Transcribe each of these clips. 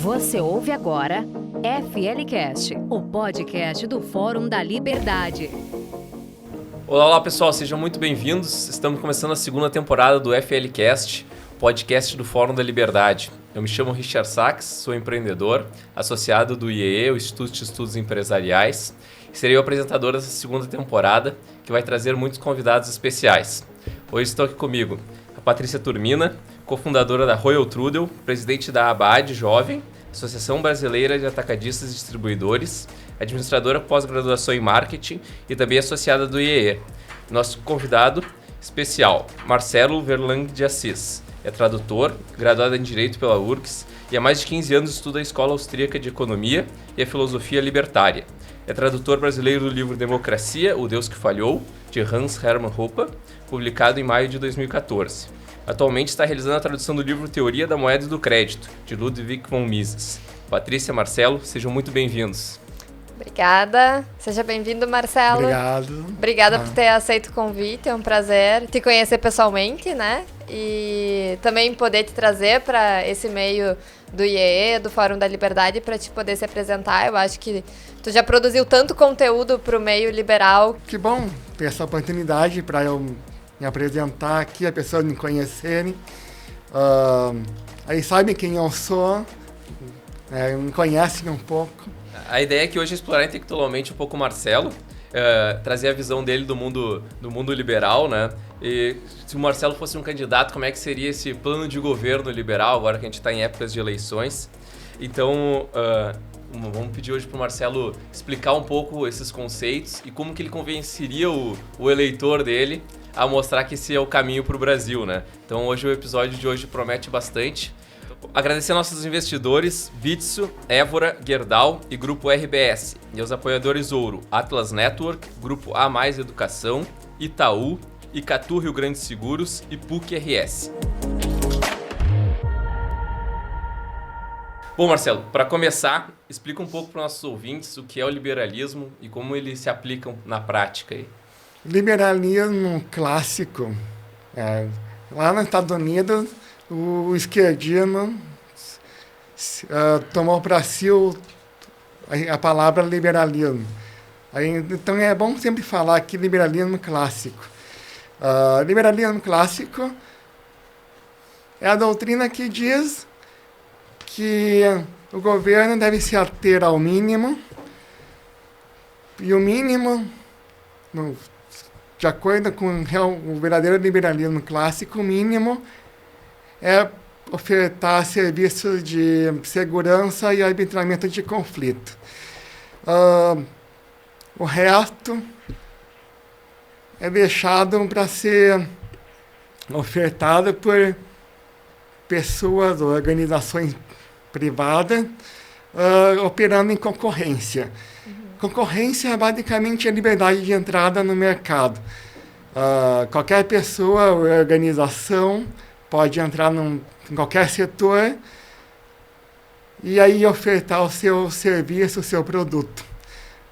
Você ouve agora FLcast, o podcast do Fórum da Liberdade. Olá pessoal, sejam muito bem-vindos. Estamos começando a segunda temporada do FLcast, podcast do Fórum da Liberdade. Eu me chamo Richard Sachs, sou empreendedor, associado do IEE, o Instituto de Estudos Empresariais, e serei o apresentador dessa segunda temporada, que vai trazer muitos convidados especiais. Hoje estou aqui comigo a Patrícia Turmina, cofundadora da Royal Trudel, presidente da ABAD Jovem, Associação Brasileira de Atacadistas e Distribuidores, administradora pós-graduação em marketing e também associada do IEE. Nosso convidado especial, Marcelo Verlang de Assis, é tradutor, graduado em Direito pela URGS e há mais de 15 anos estuda a Escola Austríaca de Economia e a Filosofia Libertária. É tradutor brasileiro do livro Democracia, O Deus que Falhou, de Hans Hermann Hoppe, publicado em maio de 2014. Atualmente está realizando a tradução do livro Teoria da Moeda e do Crédito, de Ludwig von Mises. Patrícia, Marcelo, sejam muito bem-vindos. Obrigada. Seja bem-vindo, Marcelo. Obrigado. Obrigada por ter aceito o convite. É um prazer te conhecer pessoalmente, né? E também poder te trazer para esse meio do IEE, do Fórum da Liberdade, para te poder se apresentar. Eu acho que tu já produziu tanto conteúdo para o meio liberal. Que bom ter essa oportunidade para eu me apresentar aqui, a pessoa me conhecerem. Aí sabem quem eu sou, me conhecem um pouco. A ideia é que hoje explorar intelectualmente um pouco o Marcelo, trazer a visão dele do mundo liberal, né? E se o Marcelo fosse um candidato, como é que seria esse plano de governo liberal, agora que a gente está em épocas de eleições? Então, vamos pedir hoje para o Marcelo explicar um pouco esses conceitos e como que ele convenceria o eleitor dele a mostrar que esse é o caminho para o Brasil, né? Então, hoje o episódio de hoje promete bastante. Agradecer aos nossos investidores, Bitso, Évora, Gerdau e Grupo RBS. E aos apoiadores Ouro, Atlas Network, Grupo A Mais Educação, Itaú, Icatu Rio Grande Seguros e PUC-RS. Bom, Marcelo, para começar, explica um pouco para os nossos ouvintes o que é o liberalismo e como ele se aplica na prática aí. Liberalismo clássico. Lá nos Estados Unidos, o esquerdismo tomou para si a palavra liberalismo. Então é bom sempre falar aqui liberalismo clássico. Liberalismo clássico é a doutrina que diz que o governo deve se ater ao mínimo, e o mínimo, de acordo com o verdadeiro liberalismo clássico, o mínimo é ofertar serviços de segurança e arbitramento de conflito. O resto é deixado para ser ofertado por pessoas ou organizações privadas operando em concorrência. Concorrência é basicamente a liberdade de entrada no mercado. Qualquer pessoa ou organização pode entrar em qualquer setor e aí ofertar o seu serviço, o seu produto,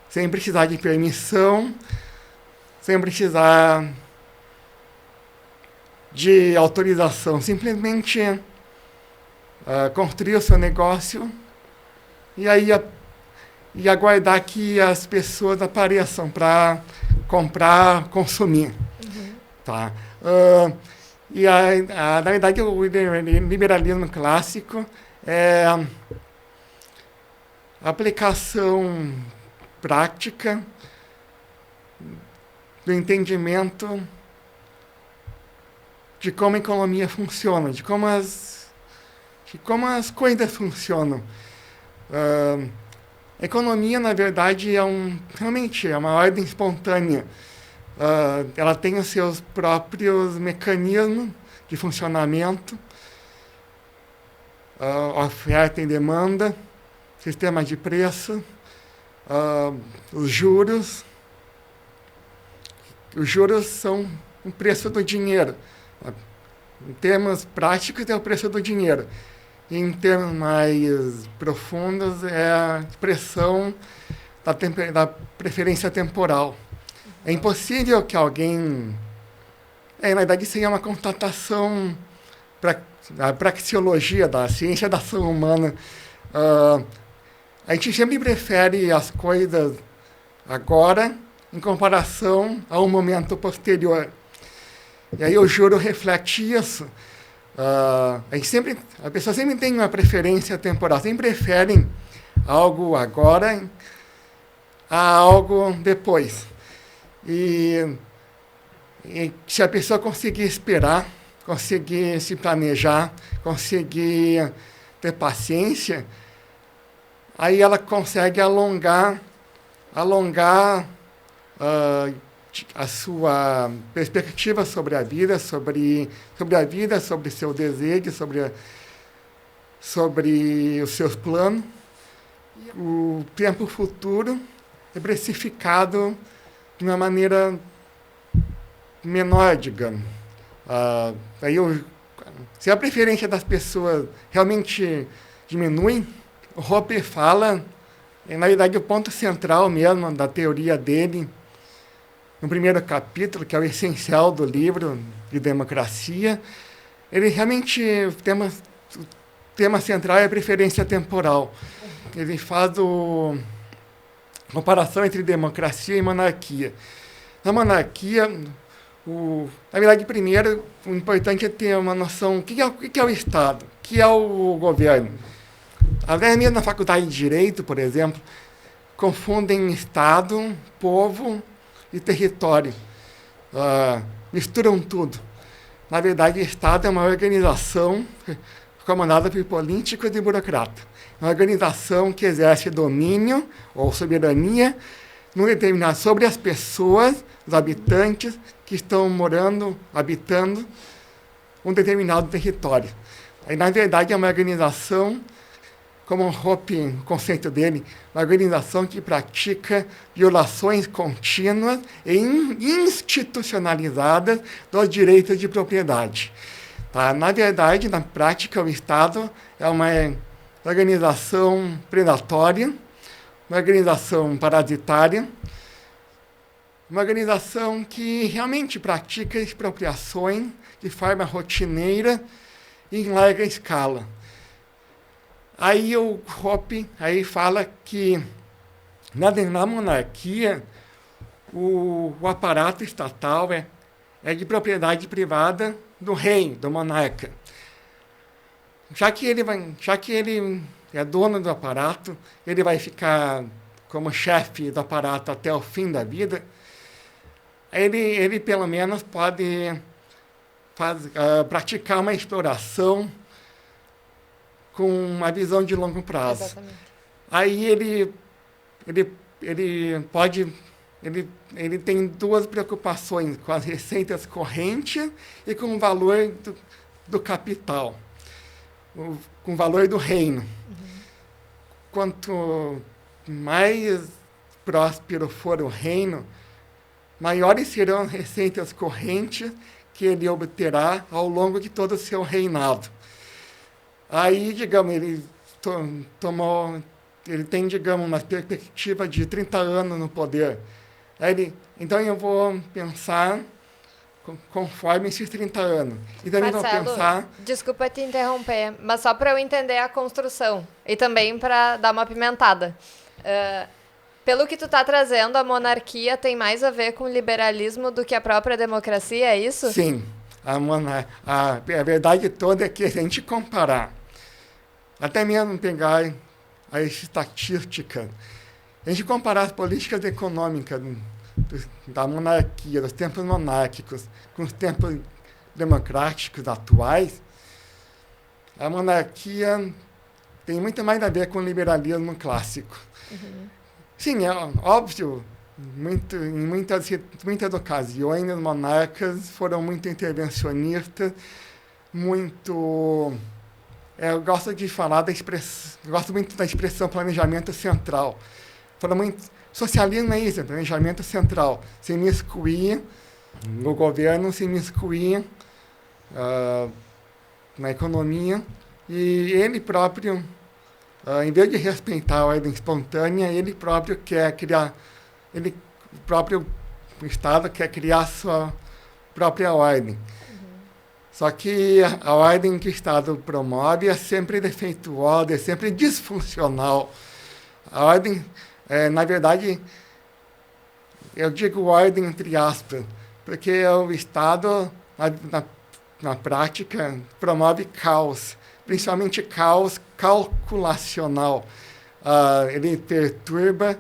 sem precisar de permissão, sem precisar de autorização. Simplesmente construir o seu negócio e aguardar que as pessoas apareçam para comprar, consumir. Tá? Na verdade, o liberalismo clássico é a aplicação prática do entendimento de como a economia funciona, de como as coisas funcionam. A economia, na verdade, realmente é uma ordem espontânea. Ela tem os seus próprios mecanismos de funcionamento, oferta e demanda, sistema de preço, os juros. Os juros são o preço do dinheiro. Em termos práticos, é o preço do dinheiro. Em termos mais profundos, é a expressão da preferência temporal. É impossível que alguém... na verdade, isso aí é uma constatação a praxeologia, da ciência da ação humana, a gente sempre prefere as coisas agora em comparação a um momento posterior. E aí o juro reflete isso. A pessoa sempre tem uma preferência temporal, sempre preferem algo agora a algo depois. E se a pessoa conseguir esperar, conseguir se planejar, conseguir ter paciência, aí ela consegue alongar a sua perspectiva sobre a vida, sobre seu desejo, sobre os seus planos. O tempo futuro é precificado de uma maneira menor, digamos. Se a preferência das pessoas realmente diminui, o Hoppe fala, na verdade, o ponto central mesmo da teoria dele, no primeiro capítulo, que é o essencial do livro de democracia, ele realmente, o tema central é a preferência temporal. Ele faz a comparação entre democracia e monarquia. Na monarquia, na verdade, primeiro, o importante é ter uma noção, o que é o Estado, o que é o governo. Até mesmo na faculdade de Direito, por exemplo, confundem Estado, povo e território. Misturam tudo. Na verdade, o Estado é uma organização comandada por políticos e burocratas. É uma organização que exerce domínio ou soberania sobre as pessoas, os habitantes que estão habitando um determinado território. Aí, na verdade, é uma organização, como o Hoppe, o conceito dele, uma organização que pratica violações contínuas e institucionalizadas dos direitos de propriedade. Tá? Na verdade, na prática, o Estado é uma organização predatória, uma organização parasitária, uma organização que realmente pratica expropriações de forma rotineira e em larga escala. Aí o Hoppe fala que na monarquia o aparato estatal é de propriedade privada do rei, do monarca. Já que ele é dono do aparato, ele vai ficar como chefe do aparato até o fim da vida, ele pelo menos pode praticar uma exploração com uma visão de longo prazo. Exatamente. Aí ele tem duas preocupações, com as receitas correntes e com o valor do capital, com o valor do reino. Quanto mais próspero for o reino, maiores serão as receitas correntes que ele obterá ao longo de todo o seu reinado. Aí, digamos, ele tem, digamos, uma perspectiva de 30 anos no poder. Então, eu vou pensar conforme esses 30 anos. E também Marcelo, vou pensar... desculpa te interromper, mas só para eu entender a construção e também para dar uma pimentada. Pelo que tu está trazendo, a monarquia tem mais a ver com o liberalismo do que a própria democracia, é isso? Sim. A verdade toda é que, se a gente comparar, até mesmo pegar a estatística, a gente comparar as políticas econômicas da monarquia, dos tempos monárquicos, com os tempos democráticos atuais, a monarquia tem muito mais a ver com o liberalismo clássico. Sim, é óbvio, em muitas ocasiões, os monarcas foram muito intervencionistas, eu gosto de falar gosto muito da expressão planejamento central. Socialismo é isso, planejamento central. Se imiscuir no governo, se imiscuir na economia, e ele próprio, em vez de respeitar a ordem espontânea, ele próprio quer criar, o Estado quer criar sua própria ordem. Só que a ordem que o Estado promove é sempre defeituosa, é sempre disfuncional. A ordem, na verdade, eu digo ordem entre aspas, porque o Estado, na prática, promove caos, principalmente caos calculacional. Ele perturba,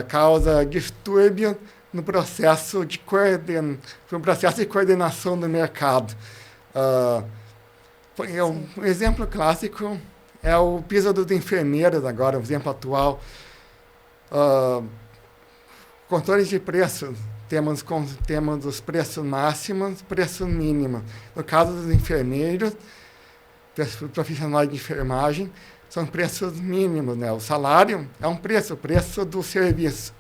causa distúrbio no processo de coordenação do mercado. Um exemplo clássico é o piso dos enfermeiros agora, um exemplo atual. Controles de preços. Temos os preços máximos, preço mínimo. No caso dos enfermeiros, profissionais de enfermagem, são preços mínimos, né? O salário é um preço, o preço do serviço.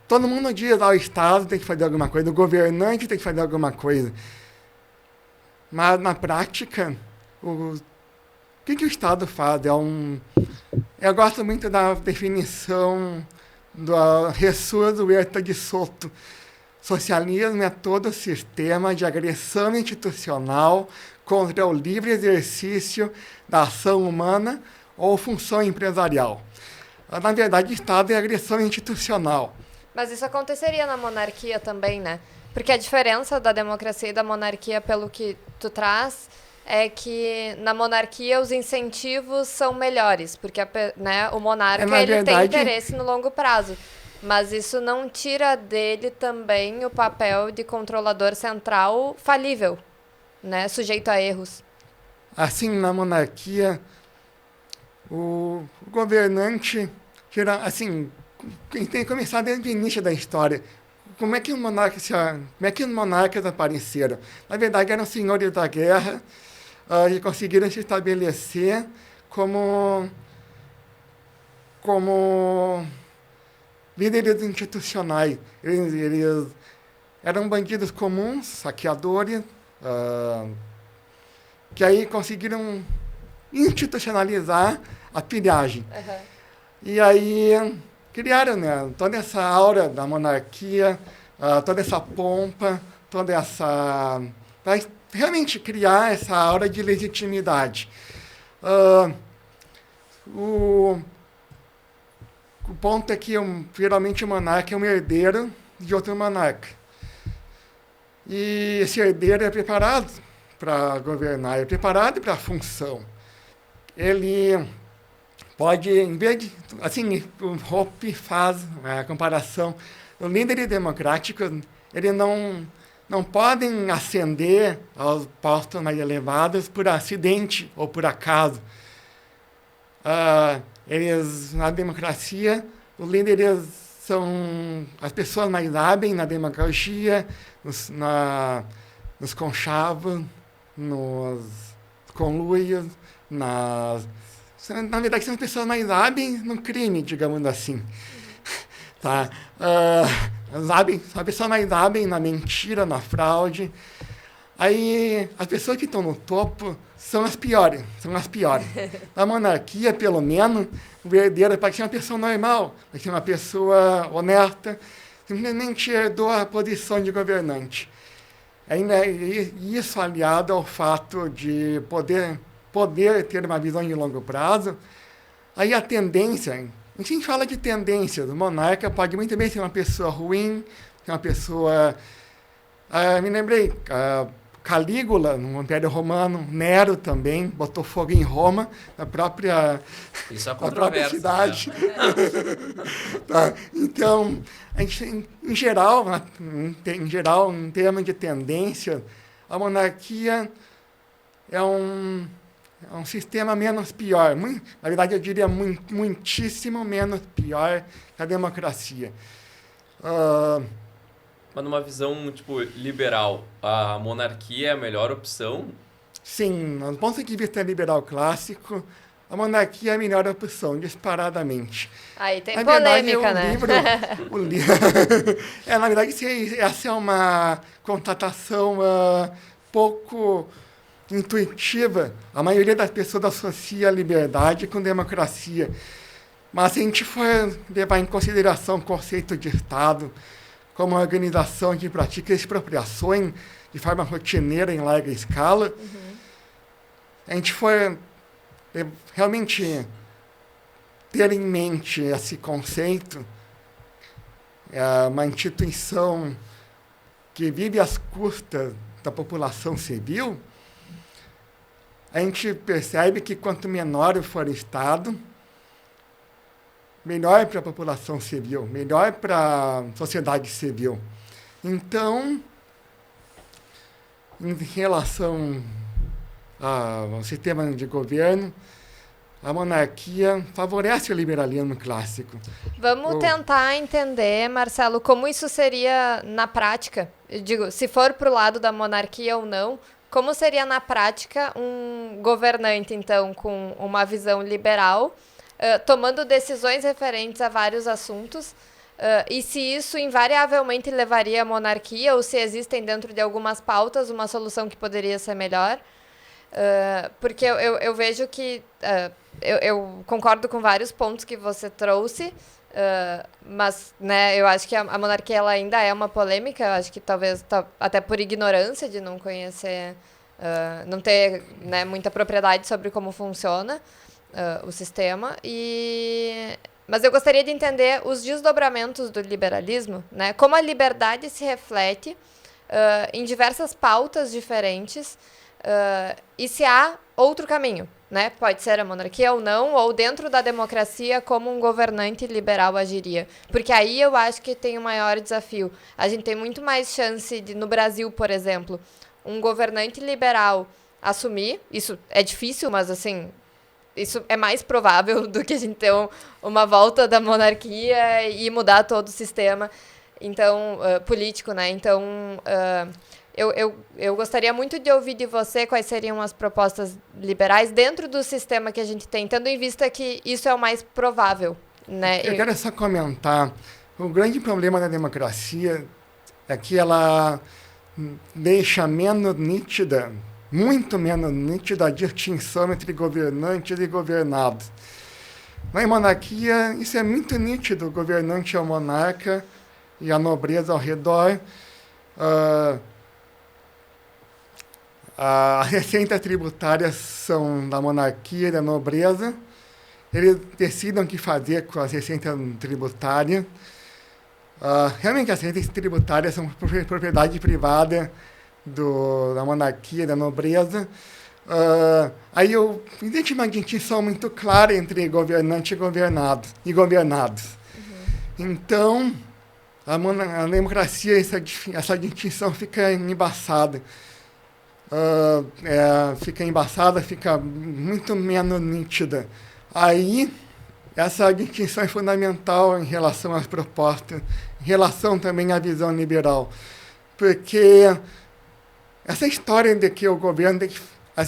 Todo mundo diz, o Estado tem que fazer alguma coisa, o governante tem que fazer alguma coisa. Mas, na prática, o que o Estado faz? Eu gosto muito da definição do Jesús Huerta de Soto. Socialismo é todo sistema de agressão institucional contra o livre exercício da ação humana ou função empresarial. Na verdade, Estado é agressão institucional. Mas isso aconteceria na monarquia também, né? Porque a diferença da democracia e da monarquia, pelo que tu traz, é que na monarquia os incentivos são melhores, porque né, o monarca tem interesse no longo prazo. Mas isso não tira dele também o papel de controlador central falível, né, sujeito a erros. Assim, na monarquia, o governante, assim, tem que começar desde o início da história. Como é que os monarcas apareceram? Na verdade, eram senhores da guerra e conseguiram se estabelecer como líderes institucionais. Eles eram bandidos comuns, saqueadores, que aí conseguiram institucionalizar a pilhagem. Uhum. E aí criaram, né, toda essa aura da monarquia, toda essa pompa, toda essa... para realmente criar essa aura de legitimidade. O ponto é que geralmente o monarca é um herdeiro de outro monarca. E esse herdeiro é preparado para governar, é preparado para a função. Ele pode, em vez de... Assim, o Hoppe faz a comparação. Os líderes democráticos, eles não podem ascender aos postos mais elevados por acidente ou por acaso. Na democracia, os líderes são as pessoas mais hábeis na demagogia, nos conchavos, nos conluios, na verdade, são as pessoas mais hábeis no crime, digamos assim. Tá? São as pessoas mais hábeis na mentira, na fraude. Aí, as pessoas que estão no topo são as piores. Na monarquia, pelo menos, o herdeiro pode ser uma pessoa normal, pode ser uma pessoa honesta, simplesmente herdou a posição de governante. Ainda isso aliado ao fato de poder ter uma visão de longo prazo, aí a tendência, a gente fala de tendência, o monarca pode muito bem ser uma pessoa ruim, uma pessoa... me lembrei, Calígula, no Império Romano, Nero também, botou fogo em Roma, na própria cidade. Né? Tá? Então, a gente, em geral, em termos de tendência, a monarquia é um sistema menos pior. Na verdade, eu diria muitíssimo menos pior que a democracia. Mas numa visão, liberal, a monarquia é a melhor opção? Sim, do ponto de vista liberal clássico, a monarquia é a melhor opção, disparadamente. Aí tem polêmica, né? Na verdade, essa é uma constatação pouco intuitiva. A maioria das pessoas associa a liberdade com democracia. Mas se a gente for levar em consideração o conceito de Estado como uma organização que pratica expropriações, de forma rotineira, em larga escala. A gente foi realmente ter em mente esse conceito, uma instituição que vive às custas da população civil. A gente percebe que quanto menor for o Estado, melhor para a população civil, melhor para a sociedade civil. Então, em relação ao sistema de governo, a monarquia favorece o liberalismo clássico. Vamos tentar entender, Marcelo, como isso seria na prática. Eu digo, se for para o lado da monarquia ou não, como seria na prática um governante, então, com uma visão liberal, tomando decisões referentes a vários assuntos, e se isso invariavelmente levaria à monarquia, ou se existem dentro de algumas pautas uma solução que poderia ser melhor. Porque eu vejo que eu concordo com vários pontos que você trouxe, mas, né, eu acho que a monarquia ela ainda é uma polêmica. Eu acho que talvez até por ignorância de não conhecer, não ter, né, muita propriedade sobre como funciona o sistema. Mas eu gostaria de entender os desdobramentos do liberalismo, né, como a liberdade se reflete em diversas pautas diferentes, e se há outro caminho, né? Pode ser a monarquia ou não, ou dentro da democracia, como um governante liberal agiria. Porque aí eu acho que tem um maior desafio. A gente tem muito mais chance de, no Brasil, por exemplo, um governante liberal assumir. Isso é difícil, mas assim, isso é mais provável do que a gente ter uma volta da monarquia e mudar todo o sistema, então, político, né? Então, eu gostaria muito de ouvir de você quais seriam as propostas liberais dentro do sistema que a gente tem, tendo em vista que isso é o mais provável, né? Eu quero só comentar, o grande problema da democracia é que ela deixa menos nítida, muito menos nítida, a distinção entre governantes e governados. Na monarquia, isso é muito nítido, o governante é o monarca e a nobreza ao redor. As receitas tributárias são da monarquia e da nobreza. Eles decidem o que fazer com as receitas tributárias. Realmente, as receitas tributárias são propriedade privada da monarquia e da nobreza. Aí existe uma distinção muito clara entre governante e governados. Então, a democracia, essa distinção fica embaçada. Fica muito menos nítida. Aí, essa distinção é fundamental em relação às propostas, em relação também à visão liberal. Porque essa história de que o governo tem que...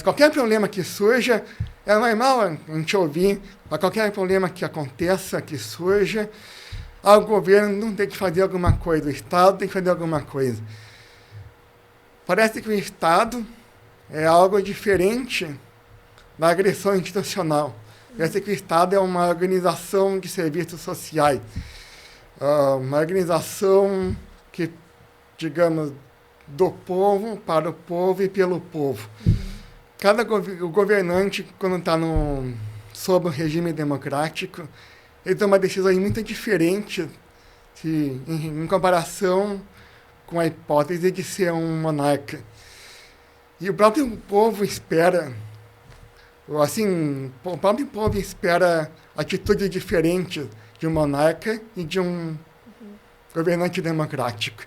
Qualquer problema que surja, é normal a gente ouvir, a qualquer problema que aconteça, que surja, o governo não tem que fazer alguma coisa, o Estado tem que fazer alguma coisa. Parece que o Estado é algo diferente da agressão institucional. Parece que o Estado é uma organização de serviços sociais, uma organização que, digamos, do povo, para o povo e pelo povo. O governante, quando está sob o regime democrático, ele toma decisões muito diferentes em comparação com a hipótese de ser um monarca. E o próprio povo espera, atitudes diferentes de um monarca e de um governante democrático.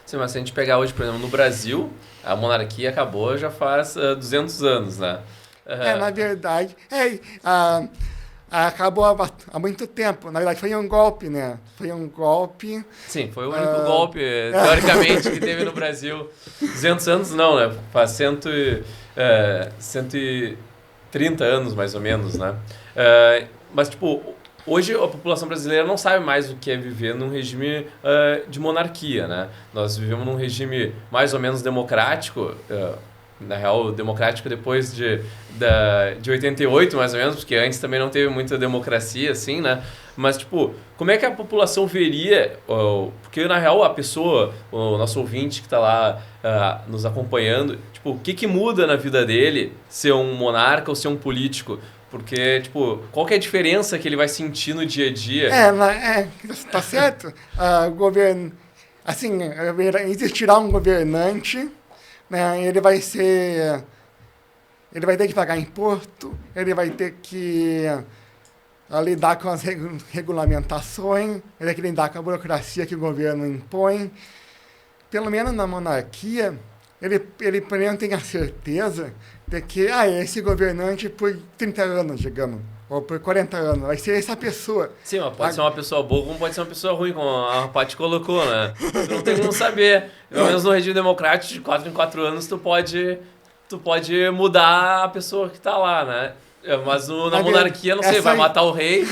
Sim, mas se a gente pegar hoje, por exemplo, no Brasil, a monarquia acabou já faz 200 anos, né? Na verdade, acabou há muito tempo. Na verdade, foi um golpe, né? Foi um golpe... Sim, foi o único golpe, teoricamente, que teve no Brasil. 200 anos não, né? Faz 130 anos, mais ou menos, né? Mas, tipo, hoje a população brasileira não sabe mais o que é viver num regime de monarquia, né? Nós vivemos num regime mais ou menos democrático, na real, democrático depois de 88, mais ou menos, porque antes também não teve muita democracia, assim, né? Mas, tipo, como é que a população veria, porque na real a pessoa, o nosso ouvinte que está lá nos acompanhando, tipo, o que muda na vida dele ser um monarca ou ser um político? Porque, tipo, qual que é a diferença que ele vai sentir no dia a dia? Tá certo. O governo, assim, existirá um governante, né? Ele vai ter que pagar imposto, ele vai ter que lidar com as regulamentações, ele vai ter que lidar com a burocracia que o governo impõe. Pelo menos na monarquia, ele primeiro tem a certeza de que esse governante por 30 anos, digamos, ou por 40 anos, vai ser essa pessoa. Sim, mas pode ser uma pessoa boa, como pode ser uma pessoa ruim, como a Paty colocou, né? Tu não tem como saber. Pelo menos no regime democrático, de 4 em 4 anos, tu pode mudar a pessoa que tá lá, né? Mas na monarquia, não sei, vai matar o rei,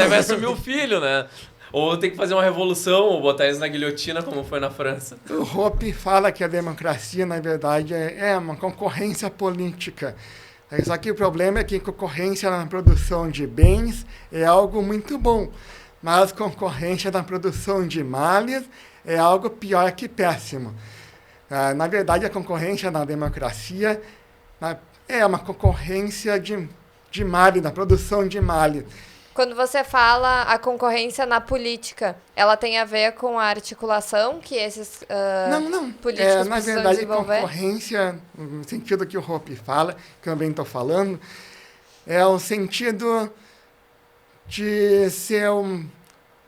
vai assumir o filho, né? Ou tem que fazer uma revolução, ou botar eles na guilhotina, como foi na França. O Hoppe fala que a democracia, na verdade, é uma concorrência política. Só que o problema é que concorrência na produção de bens é algo muito bom, mas concorrência na produção de males é algo pior que péssimo. Na verdade, a concorrência na democracia é uma concorrência de males, na produção de males. Quando você fala a concorrência na política, ela tem a ver com a articulação que esses políticos na precisam verdade, desenvolver? Concorrência, no sentido que o Hoppe fala, que eu também estou falando, é o sentido de ser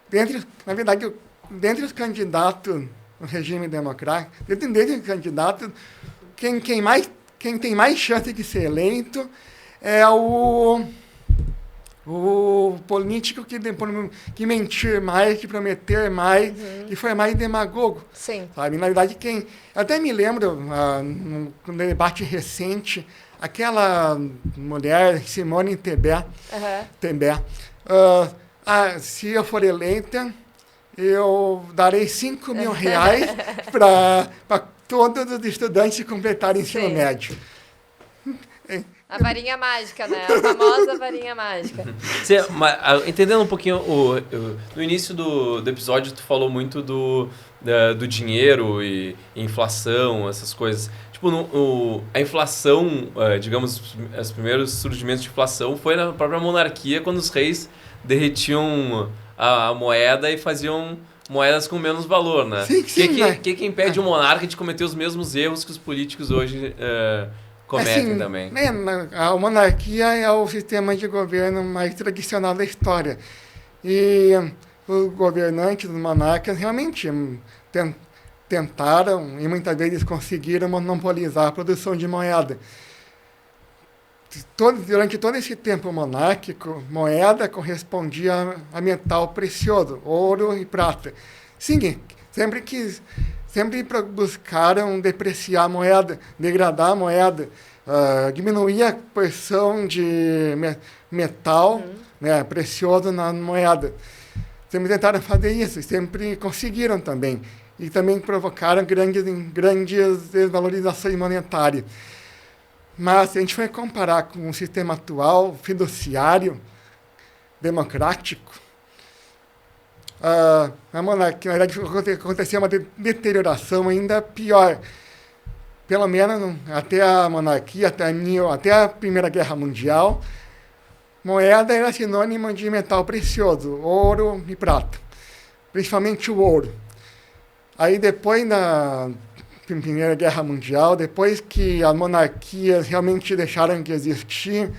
dentre os candidatos no regime democrático, dentre os candidatos, quem tem mais chance de ser eleito é o político que mentir mais, que prometer mais, que foi mais demagogo. Sim. Sabe? Na verdade, até me lembro, no debate recente, aquela mulher, Simone Tebet, se eu for eleita, eu darei 5 mil reais para todos os estudantes completarem ensino médio. A varinha mágica, né? A famosa varinha mágica. Entendendo um pouquinho, no início do episódio tu falou muito do dinheiro e inflação, essas coisas. Tipo, a inflação, digamos, os primeiros surgimentos de inflação foi na própria monarquia, quando os reis derretiam a moeda e faziam moedas com menos valor, né? Sim, que impede o monarca de cometer os mesmos erros que os políticos hoje cometem também? A monarquia é o sistema de governo mais tradicional da história. E os governantes, os monarcas, realmente tentaram e muitas vezes conseguiram monopolizar a produção de moeda. Durante todo esse tempo monárquico, moeda correspondia a metal precioso, ouro e prata. Sim, sempre buscaram depreciar a moeda, degradar a moeda, diminuir a porção de metal precioso na moeda. Sempre tentaram fazer isso, e sempre conseguiram também. E também provocaram grandes desvalorizações monetárias. Mas se a gente for comparar com o sistema atual, fiduciário, democrático, a monarquia, na verdade, aconteceu uma deterioração ainda pior. Pelo menos até a monarquia, até a Primeira Guerra Mundial, moeda era sinônimo de metal precioso, ouro e prata, principalmente o ouro. Aí depois da Primeira Guerra Mundial, depois que as monarquias realmente deixaram de existir,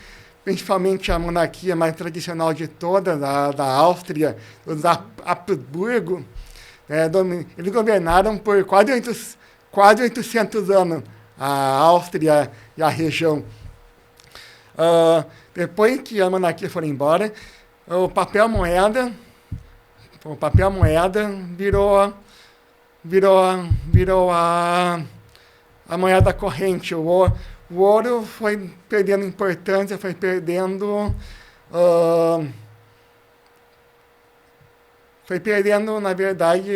principalmente a monarquia mais tradicional de todas, da Áustria, dos Habsburgo, eles governaram por quase 800 anos a Áustria e a região. Depois que a monarquia foi embora, o papel moeda virou a moeda corrente. O ouro foi perdendo importância, foi perdendo, na verdade,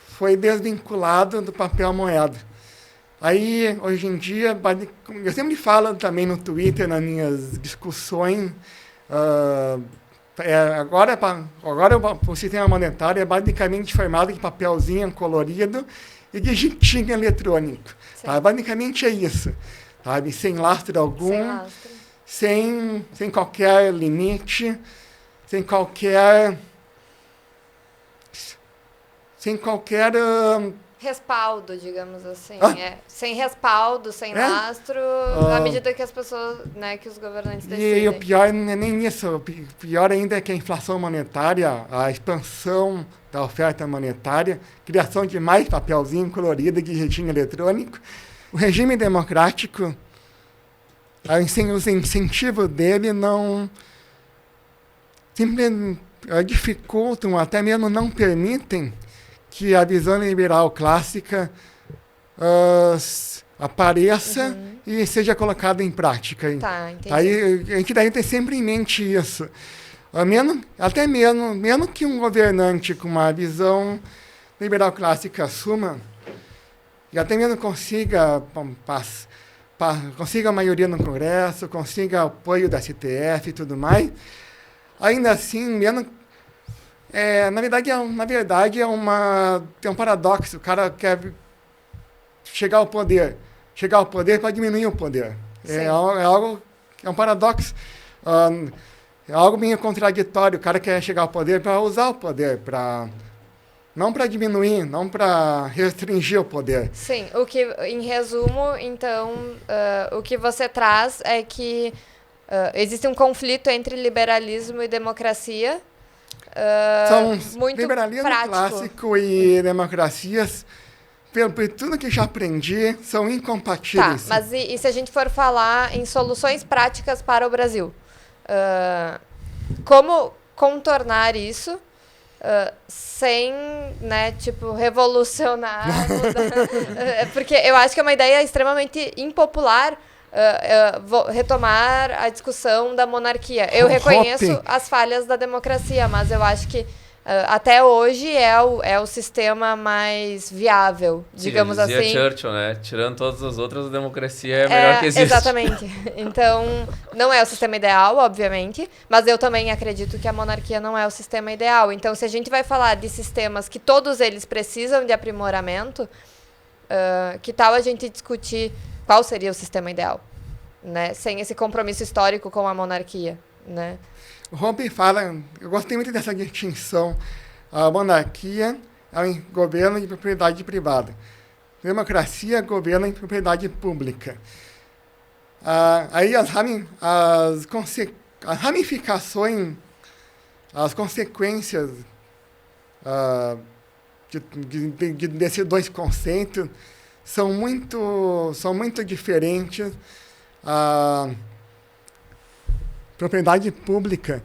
foi desvinculado do papel moeda. Aí, hoje em dia, eu sempre falo também no Twitter, nas minhas discussões, agora o sistema monetário é basicamente formado de papelzinho colorido e de jeitinho eletrônico. Tá? Basicamente é isso. Sabe? Sem lastro algum, Sem lastro. sem qualquer limite, sem qualquer Respaldo, digamos assim. Ah? Sem respaldo, sem É? lastro, à medida que as pessoas, né, que os governantes E decidem. o pior não é nem isso. O pior ainda é que a inflação monetária, a expansão da oferta monetária, criação de mais papelzinho colorido de jeitinho eletrônico. O regime democrático, os incentivos dele não simplesmente dificultam, até mesmo não permitem que a visão liberal clássica apareça e seja colocada em prática. Tá, entendi. Aí a gente deve ter sempre em mente isso. Até mesmo que um governante com uma visão liberal clássica assuma, e até mesmo consiga a maioria no Congresso, consiga apoio da STF e tudo mais, ainda assim, mesmo na verdade é um paradoxo. O cara quer chegar ao poder para diminuir o poder. É um paradoxo. É algo meio contraditório. O cara quer chegar ao poder para usar o poder, não para diminuir, não para restringir o poder. Sim, em resumo, então, o que você traz é que existe um conflito entre liberalismo e democracia. São muito liberalismo prático. clássico e democracias, por tudo que já aprendi, são incompatíveis. Tá, mas e se a gente for falar em soluções práticas para o Brasil? Como contornar isso sem, né, tipo, revolucionar? Porque eu acho que é uma ideia extremamente impopular retomar a discussão da monarquia. Eu reconheço as falhas da democracia, mas eu acho que até hoje é o sistema mais viável, digamos dizia assim. Churchill, né? Tirando todas as outras, a democracia é a melhor que existe. Exatamente. Então, não é o sistema ideal, obviamente, mas eu também acredito que a monarquia não é o sistema ideal. Então, se a gente vai falar de sistemas que todos eles precisam de aprimoramento, que tal a gente discutir qual seria o sistema ideal, né? Sem esse compromisso histórico com a monarquia, né? O Hoppe fala, eu gostei muito dessa distinção, a monarquia é um governo de propriedade privada, democracia é governo em propriedade pública. Aí as ramificações, as consequências desses dois conceitos são muito diferentes. Propriedade pública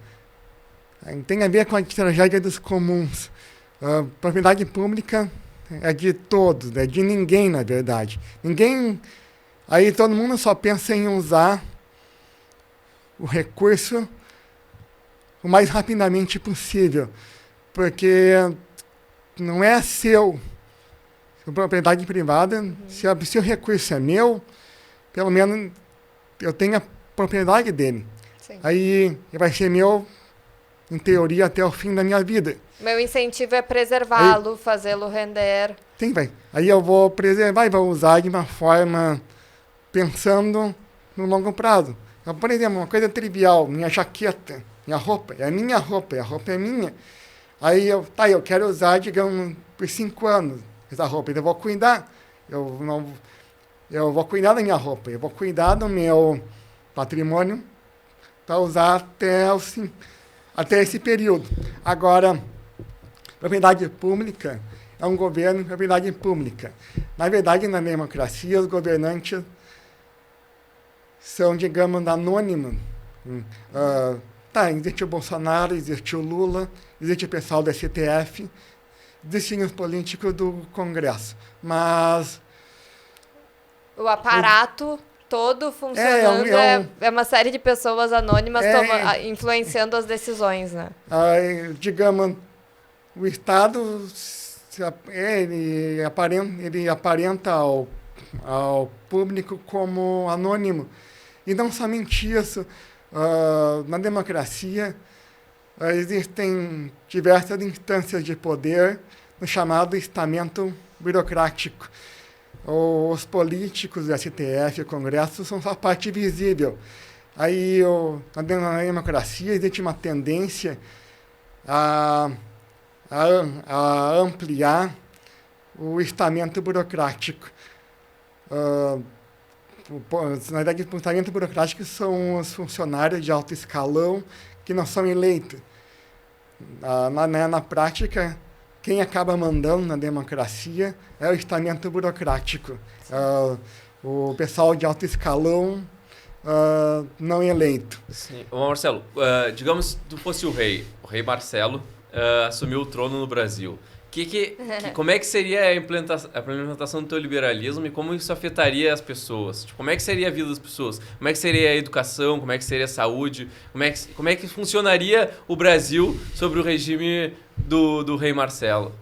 tem a ver com a tragédia dos comuns. Propriedade pública é de todos, é de ninguém, na verdade. Aí todo mundo só pensa em usar o recurso o mais rapidamente possível, porque não é seu. Propriedade privada, se o recurso é meu, pelo menos eu tenho a propriedade dele. Sim. Aí vai ser meu, em teoria, até o fim da minha vida. Meu incentivo é preservá-lo, fazê-lo render. Sim, vai. Aí eu vou preservar e vou usar de uma forma pensando no longo prazo. Então, por exemplo, uma coisa trivial, minha jaqueta, minha roupa, é a minha roupa, a roupa é minha. Aí eu quero usar, digamos, por 5 anos essa roupa, eu vou cuidar. Eu vou cuidar da minha roupa, eu vou cuidar do meu patrimônio para usar até esse período. Agora, propriedade pública é um governo de propriedade pública. Na verdade, na democracia, os governantes são, digamos, anônimos. Existe o Bolsonaro, existe o Lula, existe o pessoal do STF, existem os políticos do Congresso. Mas o aparato todo funcionando é uma série de pessoas anônimas influenciando as decisões, né? Digamos, o Estado ele aparenta ao público como anônimo. E não somente isso, na democracia existem diversas instâncias de poder no chamado estamento burocrático. Os políticos, o STF, o Congresso, são só parte visível. Aí, na democracia, existe uma tendência a ampliar o estamento burocrático. Na verdade, o estamento burocrático são os funcionários de alto escalão que não são eleitos. Na prática, quem acaba mandando na democracia é o estamento burocrático. O pessoal de alto escalão não eleito. Sim. Ô, Marcelo, digamos que tu fosse o rei Marcelo, assumiu o trono no Brasil. Como é que seria a implementação do teu liberalismo e como isso afetaria as pessoas? Tipo, como é que seria a vida das pessoas? Como é que seria a educação? Como é que seria a saúde? Como é que funcionaria o Brasil sobre o regime do rei Marcelo?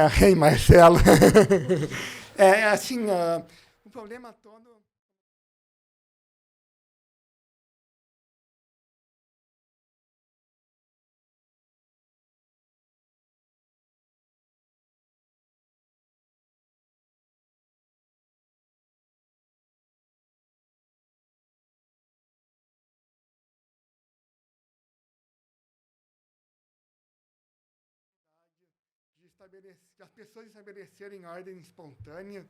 Rei Marcelo. Assim, o problema todo... as pessoas estabelecerem ordem espontânea.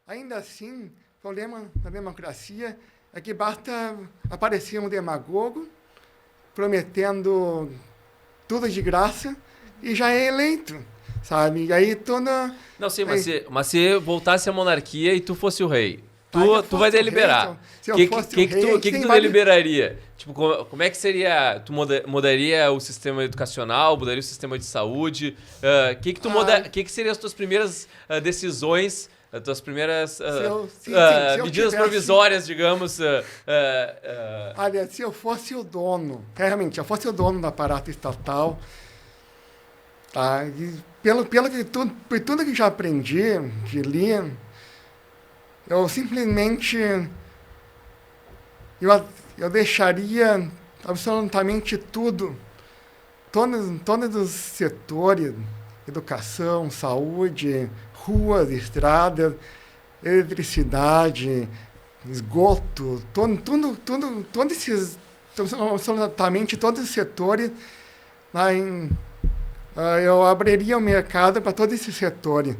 Ainda assim, o problema da democracia é que basta aparecer um demagogo prometendo tudo de graça e já é eleito, sabe? E aí toda... Não, sim, mas se voltasse a monarquia e tu fosse o rei, tu vai o deliberar. rei, se eu fosse o rei, que tu deliberaria? Tipo, como é que seria? Tu mudaria o sistema educacional, mudaria o sistema de saúde? Que seriam as tuas primeiras decisões, as tuas primeiras medidas provisórias, digamos? Olha, se eu fosse o dono, realmente, se eu fosse o dono do aparato estatal, tá? E por tudo que já aprendi, que li, eu simplesmente eu deixaria absolutamente tudo, todos os setores, educação, saúde, ruas, estradas, eletricidade, esgoto, todos esses, absolutamente todos os setores, eu abriria o mercado para todos esses setores,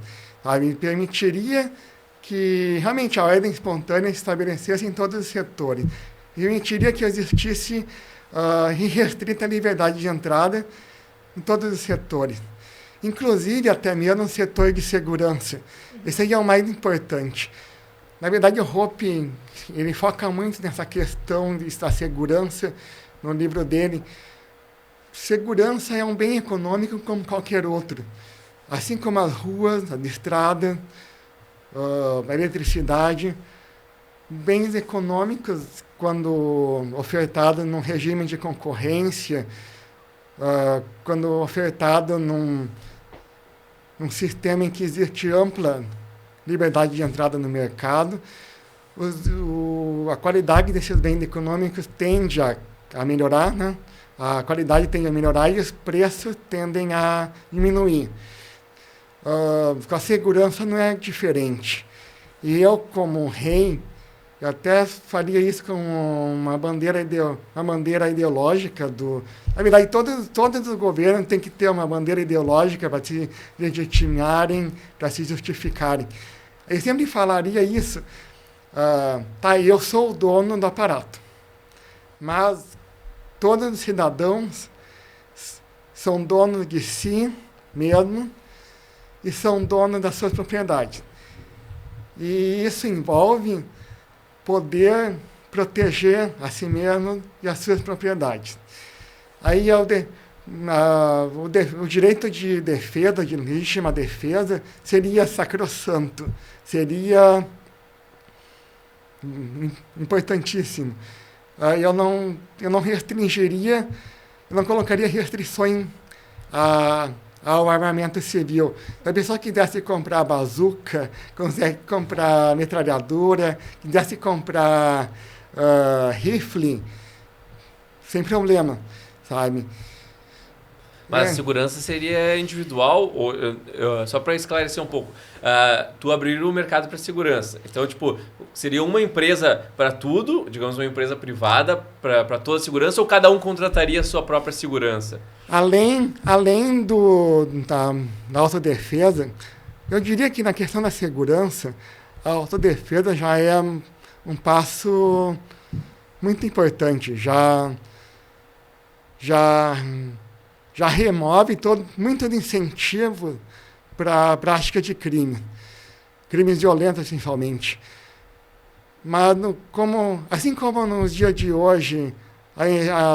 me permitiria que realmente a ordem espontânea se estabelecesse em todos os setores. Permitiria que existisse irrestrita liberdade de entrada em todos os setores. Inclusive, até mesmo no setor de segurança. Esse aí é o mais importante. Na verdade, o Hoppe, ele foca muito nessa questão da segurança no livro dele. Segurança é um bem econômico como qualquer outro. Assim como as ruas, a estrada, a eletricidade, bens econômicos, quando ofertado num regime de concorrência, quando ofertado num sistema em que existe ampla liberdade de entrada no mercado, a qualidade desses bens econômicos tende a melhorar, né? A qualidade tende a melhorar e os preços tendem a diminuir. Com a segurança não é diferente. E eu, como rei, eu até faria isso com uma bandeira ideológica na verdade, todos os governos têm que ter uma bandeira ideológica para se legitimarem, para se justificarem. Eu sempre falaria isso. Eu sou o dono do aparato, mas todos os cidadãos são donos de si mesmo e são donos das suas propriedades. E isso envolve poder proteger a si mesmo e as suas propriedades. Aí o direito de defesa, de legítima defesa, seria sacrossanto, seria importantíssimo. Eu não restringiria, eu não colocaria restrições ao armamento civil. Se a pessoa quisesse comprar bazuca, consegue comprar metralhadora, quisesse comprar rifle, sem problema, sabe? Mas a segurança seria individual, ou, só para esclarecer um pouco, tu abriria o mercado para segurança. Então, tipo, seria uma empresa para tudo, digamos uma empresa privada para toda a segurança, ou cada um contrataria a sua própria segurança? Além da autodefesa, eu diria que na questão da segurança, a autodefesa já é um passo muito importante. Já remove muito de incentivo para a prática de crimes violentos, principalmente. Mas, assim como nos dias de hoje,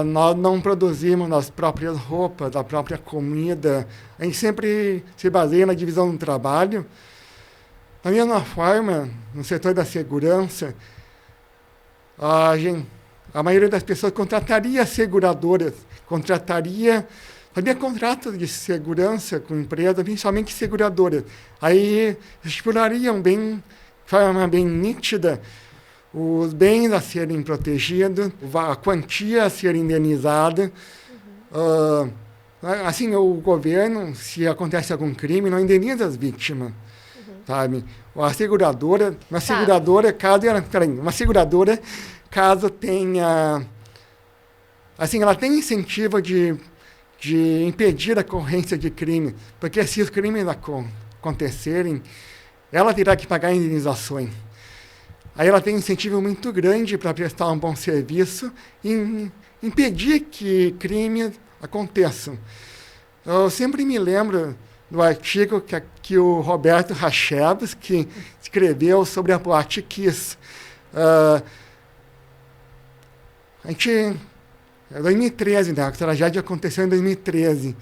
nós não produzimos as próprias roupas, a própria comida, a gente sempre se baseia na divisão do trabalho. Da mesma forma, no setor da segurança, a maioria das pessoas contrataria seguradoras, faria contratos de segurança com empresas, principalmente seguradoras. Aí estipulariam de forma bem nítida os bens a serem protegidos, a quantia a ser indenizada. Assim, o governo, se acontece algum crime, não indeniza as vítimas, sabe? A seguradora, caso tenha, assim, ela tem incentivo de impedir a ocorrência de crime, porque se os crimes acontecerem, ela terá que pagar indenizações. Aí ela tem um incentivo muito grande para prestar um bom serviço e impedir que crimes aconteçam. Eu sempre me lembro do artigo que o Roberto Rachevsky escreveu sobre a Boate Kiss. Em 2013, né? A tragédia aconteceu em 2013.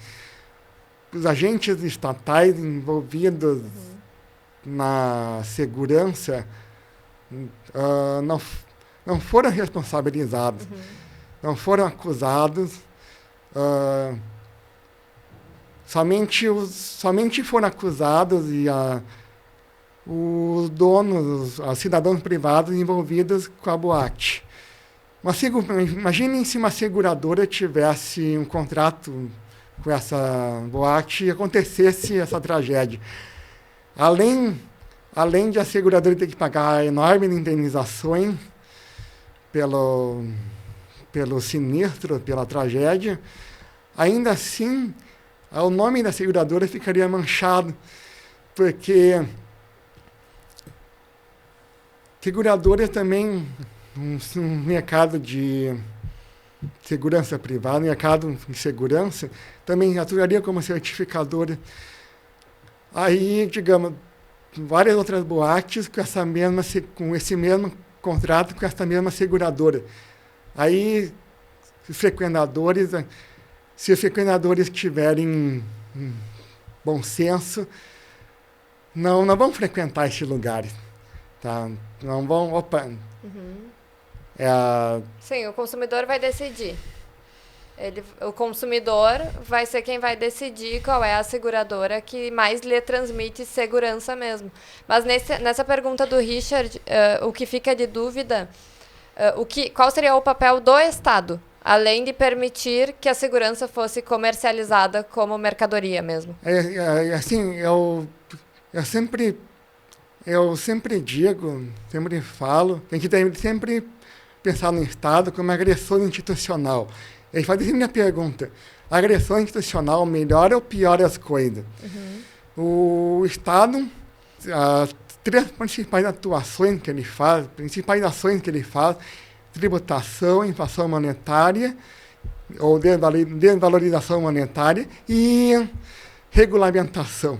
Os agentes estatais envolvidos na segurança não foram responsabilizados, não foram acusados. Somente foram acusados os donos, os cidadãos privados envolvidos com a boate. Imaginem se uma seguradora tivesse um contrato com essa boate e acontecesse essa tragédia. Além de a seguradora ter que pagar enormes indenizações pelo sinistro, pela tragédia, ainda assim, o nome da seguradora ficaria manchado, porque seguradora também, um mercado de segurança privada, mercado de segurança, também atuaria como certificadora. Aí, digamos, várias outras boates com esse mesmo contrato com essa mesma seguradora. Aí, se os frequentadores tiverem bom senso, não vão frequentar esses lugares. Tá? Não vão... Sim, o consumidor vai decidir. O consumidor vai ser quem vai decidir qual é a seguradora que mais lhe transmite segurança mesmo. Mas nessa pergunta do Richard, o que fica de dúvida, qual seria o papel do Estado, além de permitir que a segurança fosse comercializada como mercadoria mesmo? Assim, eu sempre digo, sempre falo, tem que sempre pensar no Estado como agressor institucional. Ele faz a minha pergunta: a agressão institucional melhora ou piora as coisas? O Estado, as três principais ações que ele faz, tributação, inflação monetária, ou desvalorização monetária, e regulamentação.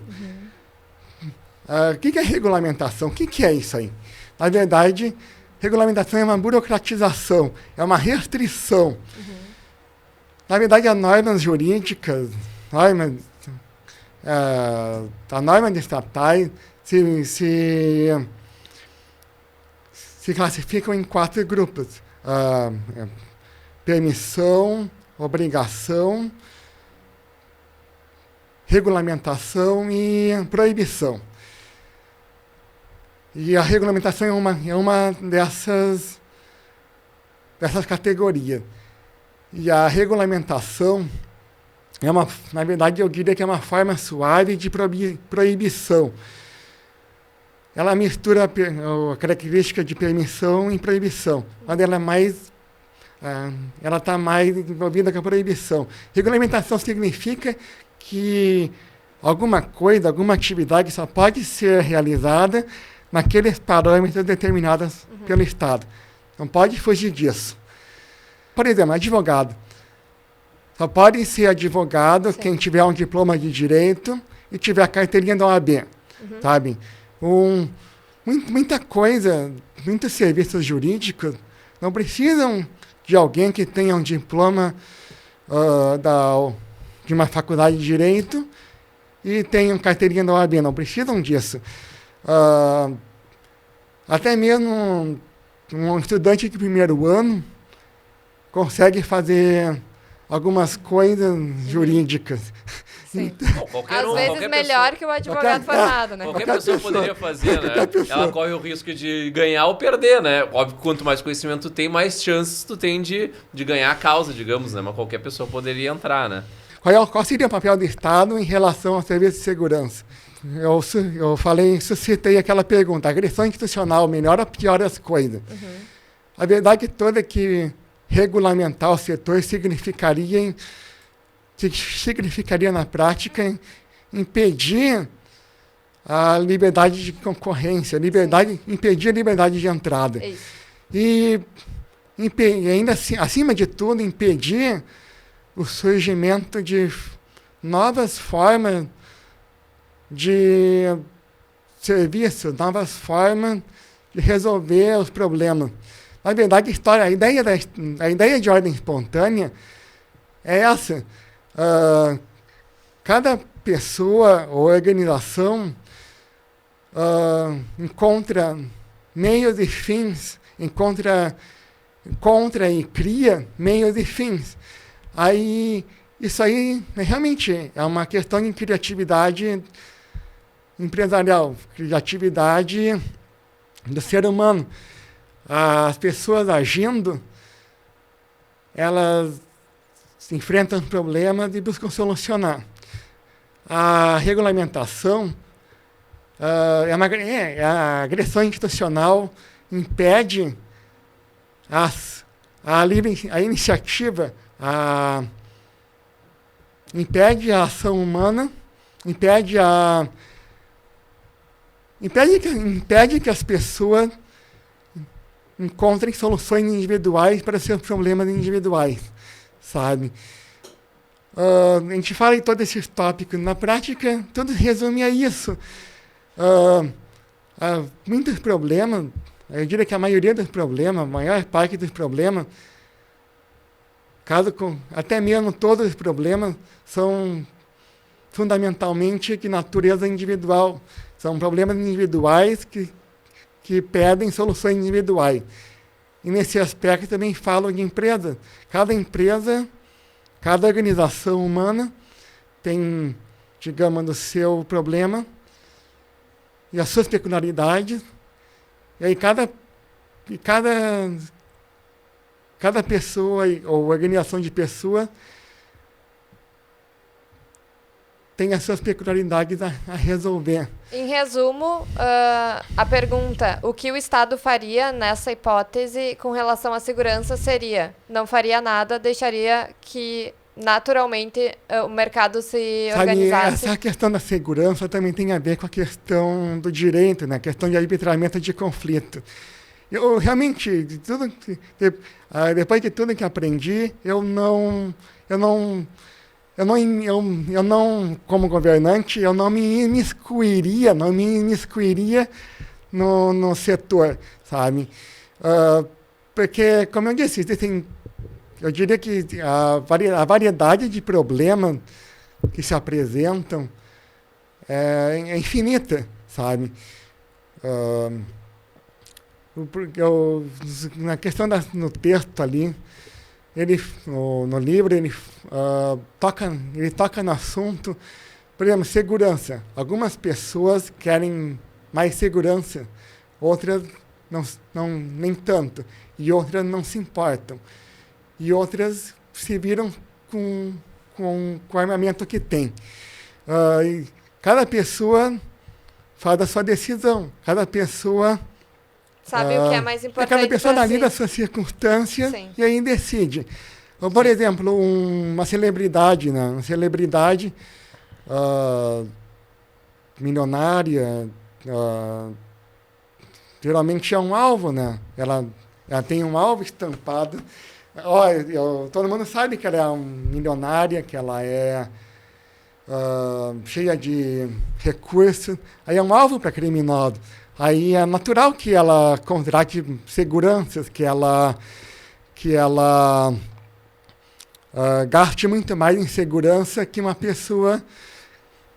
O que é regulamentação? O que é isso aí? Na verdade, regulamentação é uma burocratização, é uma restrição. Na verdade, as normas jurídicas, as normas estatais se classificam em 4 grupos. Permissão, obrigação, regulamentação e proibição. E a regulamentação é uma dessas categorias. E a regulamentação na verdade, eu diria que é uma forma suave de proibição. Ela mistura a característica de permissão e proibição, mas ela está mais envolvida com a proibição. Regulamentação significa que alguma coisa, alguma atividade só pode ser realizada naqueles parâmetros determinados pelo Estado. Não pode fugir disso. Por exemplo, advogado. Só pode ser advogado quem tiver um diploma de direito e tiver a carteirinha da OAB, sabe? Muita coisa, muitos serviços jurídicos não precisam de alguém que tenha um diploma de uma faculdade de direito e tenha uma carteirinha da OAB, não precisam disso. Até mesmo um estudante de primeiro ano consegue fazer algumas coisas jurídicas. Às vezes melhor que o advogado formado, né? Qualquer pessoa poderia fazer, né? Ela corre o risco de ganhar ou perder, né? Óbvio que quanto mais conhecimento tu tem, mais chances tu tem de ganhar a causa, digamos, né? Mas qualquer pessoa poderia entrar, né? Qual seria o papel do Estado em relação ao serviço de segurança? Eu suscitei aquela pergunta, agressão institucional, melhora ou piora as coisas? A verdade toda é que regulamentar o setor significaria na prática impedir a liberdade de concorrência, impedir a liberdade de entrada. E ainda assim, acima de tudo, impedir o surgimento de novas formas de serviço, novas formas de resolver os problemas. Na verdade, a ideia de ordem espontânea é essa. Cada pessoa ou organização encontra meios e fins, encontra e cria meios e fins. Isso aí realmente é uma questão de criatividade empresarial, criatividade do ser humano. As pessoas agindo, elas enfrentam problemas e buscam solucionar. A regulamentação, a agressão institucional impede a iniciativa, impede a ação humana, impede que as pessoas encontrem soluções individuais para seus problemas individuais, sabe? A gente fala em todos esses tópicos. Na prática, tudo resume a isso. Muitos problemas, eu diria que a maioria dos problemas, a maior parte dos problemas, até mesmo todos os problemas, são fundamentalmente de natureza individual. São problemas individuais que pedem soluções individuais. E nesse aspecto também falo de empresa. Cada organização humana tem, digamos, o seu problema e as suas peculiaridades. E aí cada pessoa ou organização de pessoas tem as suas peculiaridades a resolver. Em resumo, a pergunta, o que o Estado faria nessa hipótese com relação à segurança seria, não faria nada, deixaria que naturalmente o mercado se organizasse. Essa questão da segurança também tem a ver com a questão do direito, né? A questão de arbitramento de conflito. Eu realmente, depois de tudo que aprendi, eu não, como governante, eu não me imiscuiria no setor, sabe? Porque, como eu disse, eu diria que a variedade de problemas que se apresentam é infinita, sabe? Na questão no texto ali, no livro, ele toca no assunto Por exemplo, segurança. Algumas pessoas querem mais segurança, outras nem tanto. E outras não se importam. E outras se viram com o armamento que tem. E cada pessoa faz a sua decisão. Cada pessoa... Sabe o que é mais importante cada pessoa pra analisa si. a sua circunstância Sim. e aí decide. Ou, por exemplo, uma celebridade, né? Uma celebridade milionária, geralmente é um alvo, né? Ela tem um alvo estampado. Todo mundo sabe que ela é milionária, que ela é cheia de recursos. Aí é um alvo para criminoso. Aí é natural que ela contrate seguranças, que ela gaste muito mais em segurança que uma pessoa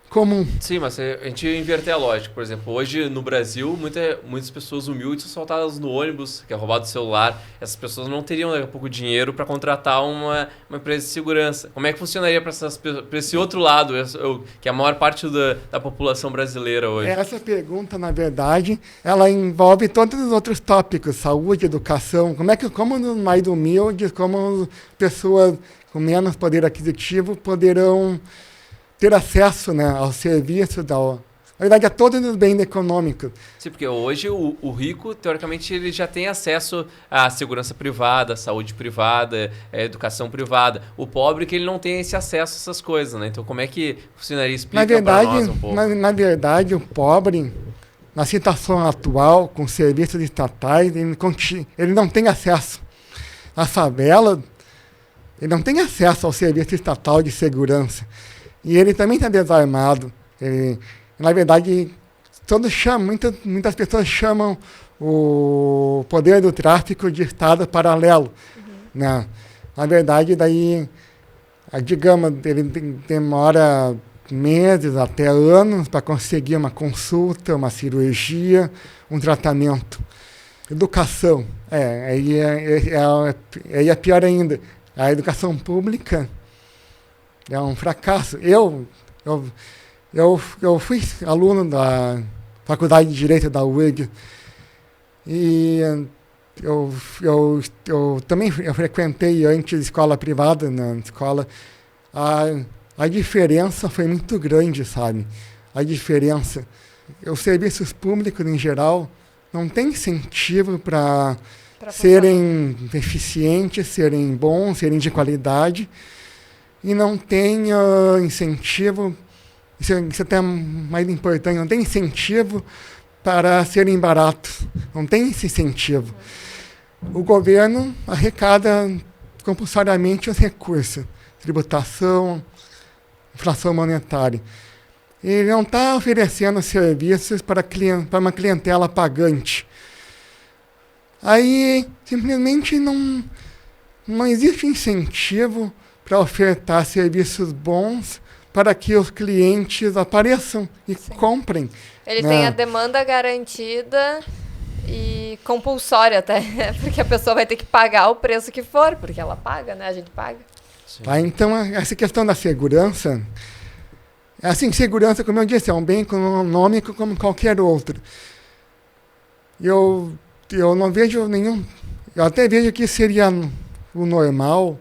comum. Sim, mas a gente inverter a lógica. Por exemplo, hoje no Brasil, muitas pessoas humildes são assaltadas no ônibus, que é roubado o celular. Essas pessoas não teriam daqui a pouco dinheiro para contratar uma empresa de segurança. Como é que funcionaria para esse outro lado, que é a maior parte da população brasileira hoje? Essa pergunta, na verdade, ela envolve todos os outros tópicos, saúde, educação. Como os mais humildes, como pessoas com menos poder aquisitivo poderão ter acesso, né, ao serviço, na verdade, a todos os bens econômicos. Sim, porque hoje o rico, teoricamente, ele já tem acesso à segurança privada, à saúde privada, à educação privada. O pobre que ele não tem esse acesso a essas coisas, né? Então, como é que funcionaria? Explica para nós um pouco. Na verdade, o pobre, na situação atual, com serviços estatais, ele não tem acesso. Na favela, ele não tem acesso ao serviço estatal de segurança. E ele também está desarmado. Na verdade, muitas pessoas chamam o poder do tráfico de estado paralelo. Né? Na verdade, daí, digamos, ele demora meses até anos para conseguir uma consulta, uma cirurgia, um tratamento. Educação. Aí é pior ainda. A educação pública é um fracasso. Eu fui aluno da Faculdade de Direito da UEG e eu também frequentei antes escola privada na escola. A diferença foi muito grande, sabe? A diferença. Os serviços públicos, em geral, não têm incentivo para serem eficientes, serem bons, serem de qualidade. E não tem incentivo, isso é até mais importante, não tem incentivo para serem baratos. Não tem esse incentivo. O governo arrecada compulsoriamente os recursos, tributação, inflação monetária. Ele não está oferecendo serviços para uma clientela pagante. Aí, simplesmente, não existe incentivo para ofertar serviços bons para que os clientes apareçam e comprem. Ele né? tem a demanda garantida e compulsória até, porque a pessoa vai ter que pagar o preço que for, porque ela paga, né? A gente paga. Então, essa questão da segurança, assim, segurança, como eu disse, é um bem econômico como qualquer outro. Eu não vejo nenhum... Eu até vejo que seria o normal.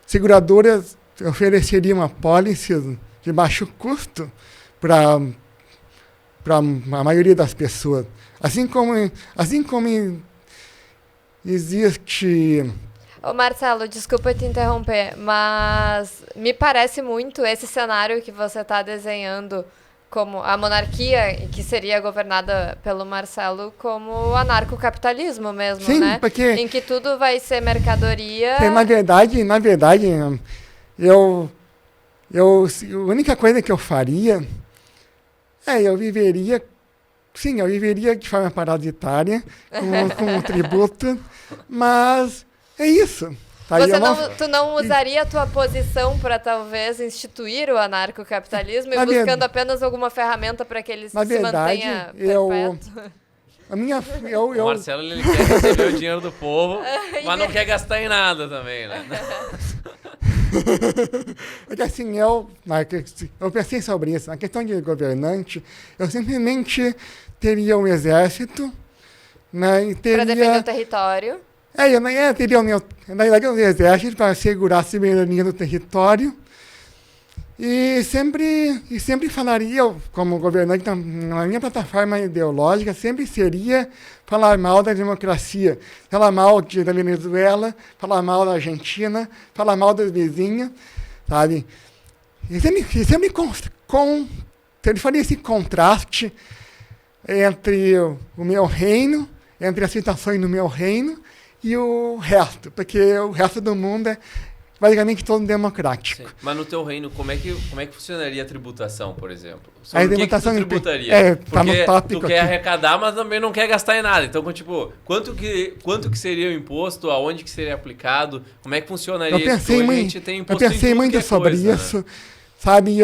Seguradoras ofereceriam uma pólice de baixo custo para a maioria das pessoas. Assim como existe... Ô Marcelo, desculpa te interromper, mas me parece muito esse cenário que você está desenhando como a monarquia, que seria governada pelo Marcelo, como anarcocapitalismo mesmo, Sim, né? porque... Em que tudo vai ser mercadoria. Na verdade, a única coisa que eu faria eu viveria de forma parasitária, com o tributo, mas é isso. Tá? Tu não usaria a tua posição para talvez instituir o anarcocapitalismo e buscando apenas alguma ferramenta para que ele se mantenha perpétuo? O Marcelo ele quer receber o dinheiro do povo, mas não quer gastar em nada também, né? É que assim, eu pensei sobre isso. Na questão de governante, eu simplesmente teria um exército, né, e Para defender teria... o território. Teria na verdade, um exército para segurar a soberania do território. E sempre falaria, eu, como governante, na minha plataforma ideológica, sempre seria falar mal da democracia, falar mal da Venezuela, falar mal da Argentina, falar mal dos vizinhos, sabe? E sempre ele faria esse contraste entre o meu reino, entre as situações no meu reino e o resto, porque o resto do mundo é basicamente todo democrático. Sim. Mas no teu reino, como é que funcionaria a tributação, por exemplo? A Sobre o que tu tributação tributaria? tá no tópico tu quer aqui. arrecadar, mas também não quer gastar em nada. Então, tipo, quanto que seria o imposto? Aonde que seria aplicado? Como é que funcionaria isso? Porque hoje a gente tem Eu imposto em pensei tudo muito que é sobre coisa, isso, né? sabe?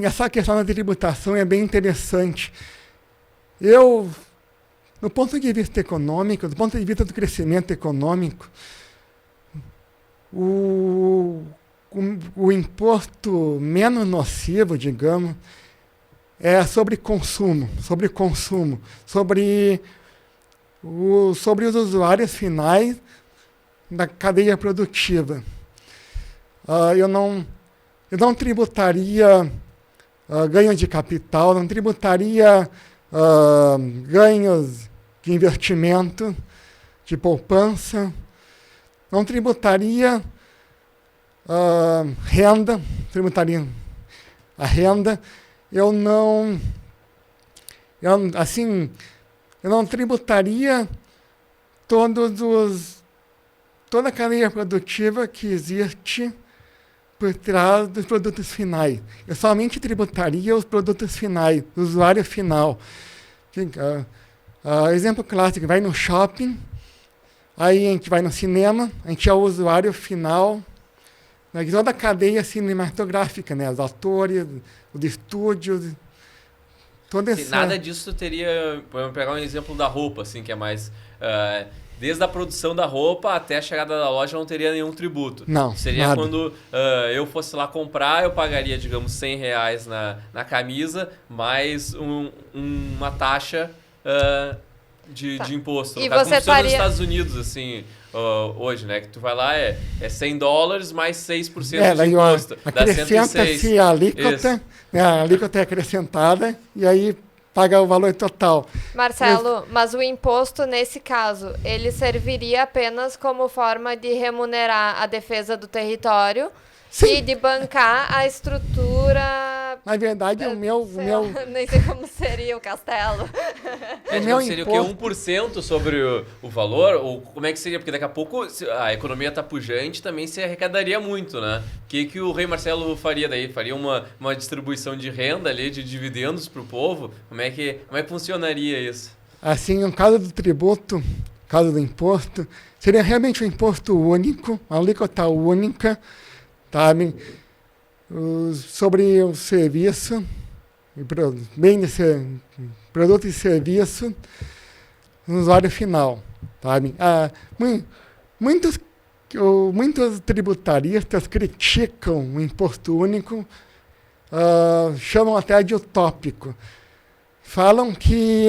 Essa questão da tributação é bem interessante. Do ponto de vista econômico, do ponto de vista do crescimento econômico, o imposto menos nocivo, digamos, é sobre consumo, sobre os usuários finais da cadeia produtiva. Eu não tributaria ganho de capital, não tributaria ganhos de investimento, de poupança, não tributaria tributaria a renda, eu não tributaria toda a cadeia produtiva que existe por trás dos produtos finais. Eu somente tributaria os produtos finais, o usuário final. Exemplo clássico, vai no shopping, aí a gente vai no cinema, a gente é o usuário final, né, de toda a cadeia cinematográfica, né, os atores, os estúdios, toda essa... Nada disso teria... Vamos pegar um exemplo da roupa, assim, que é mais... desde a produção da roupa até a chegada da loja não teria nenhum tributo. Não, seria nada. quando eu fosse lá comprar, eu pagaria, digamos, R$100 na camisa, mais uma taxa de imposto. E No caso, você como funciona nos faria- Estados Unidos, assim, hoje, né? Que tu vai lá, é $100 mais 6% de daí, imposto. Dá 106. acrescenta-se a alíquota, Isso. né, a alíquota é acrescentada, e aí paga o valor total. Marcelo, mas o imposto, nesse caso, ele serviria apenas como forma de remunerar a defesa do território Sim. e de bancar a estrutura... Na verdade, sei lá, nem sei como seria o castelo. Digamos, seria o quê? 1% sobre o valor? Ou como é que seria? Porque daqui a pouco se a economia tá pujante, também se arrecadaria muito, né? O que o Rei Marcelo faria daí? Faria uma distribuição de renda ali, de dividendos pro povo? Como é que funcionaria isso? Assim, no caso do tributo, no caso do imposto, seria realmente um imposto único, uma alíquota única, sabe? Sobre o serviço, produto e serviço no usuário final, sabe? Muitos tributaristas criticam o imposto único, chamam até de utópico. Falam que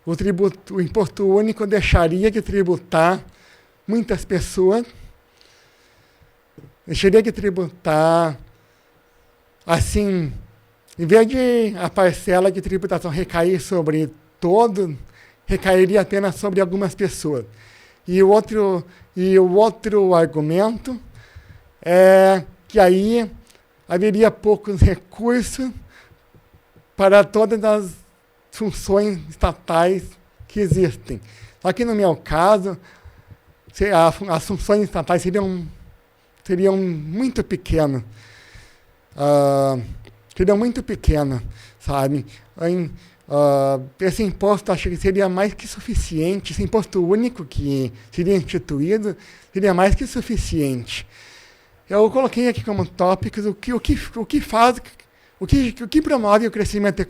o imposto único deixaria de tributar muitas pessoas, deixaria de tributar, assim, em vez de a parcela de tributação recair sobre todo, recairia apenas sobre algumas pessoas. E o outro argumento é que aí haveria poucos recursos para todas as funções estatais que existem. Só que no meu caso, as funções estatais seriam muito pequenas. Sabe? Esse imposto, acho que seria mais que suficiente. Esse imposto único que seria instituído seria mais que suficiente. Eu coloquei aqui como tópicos o que promove o crescimento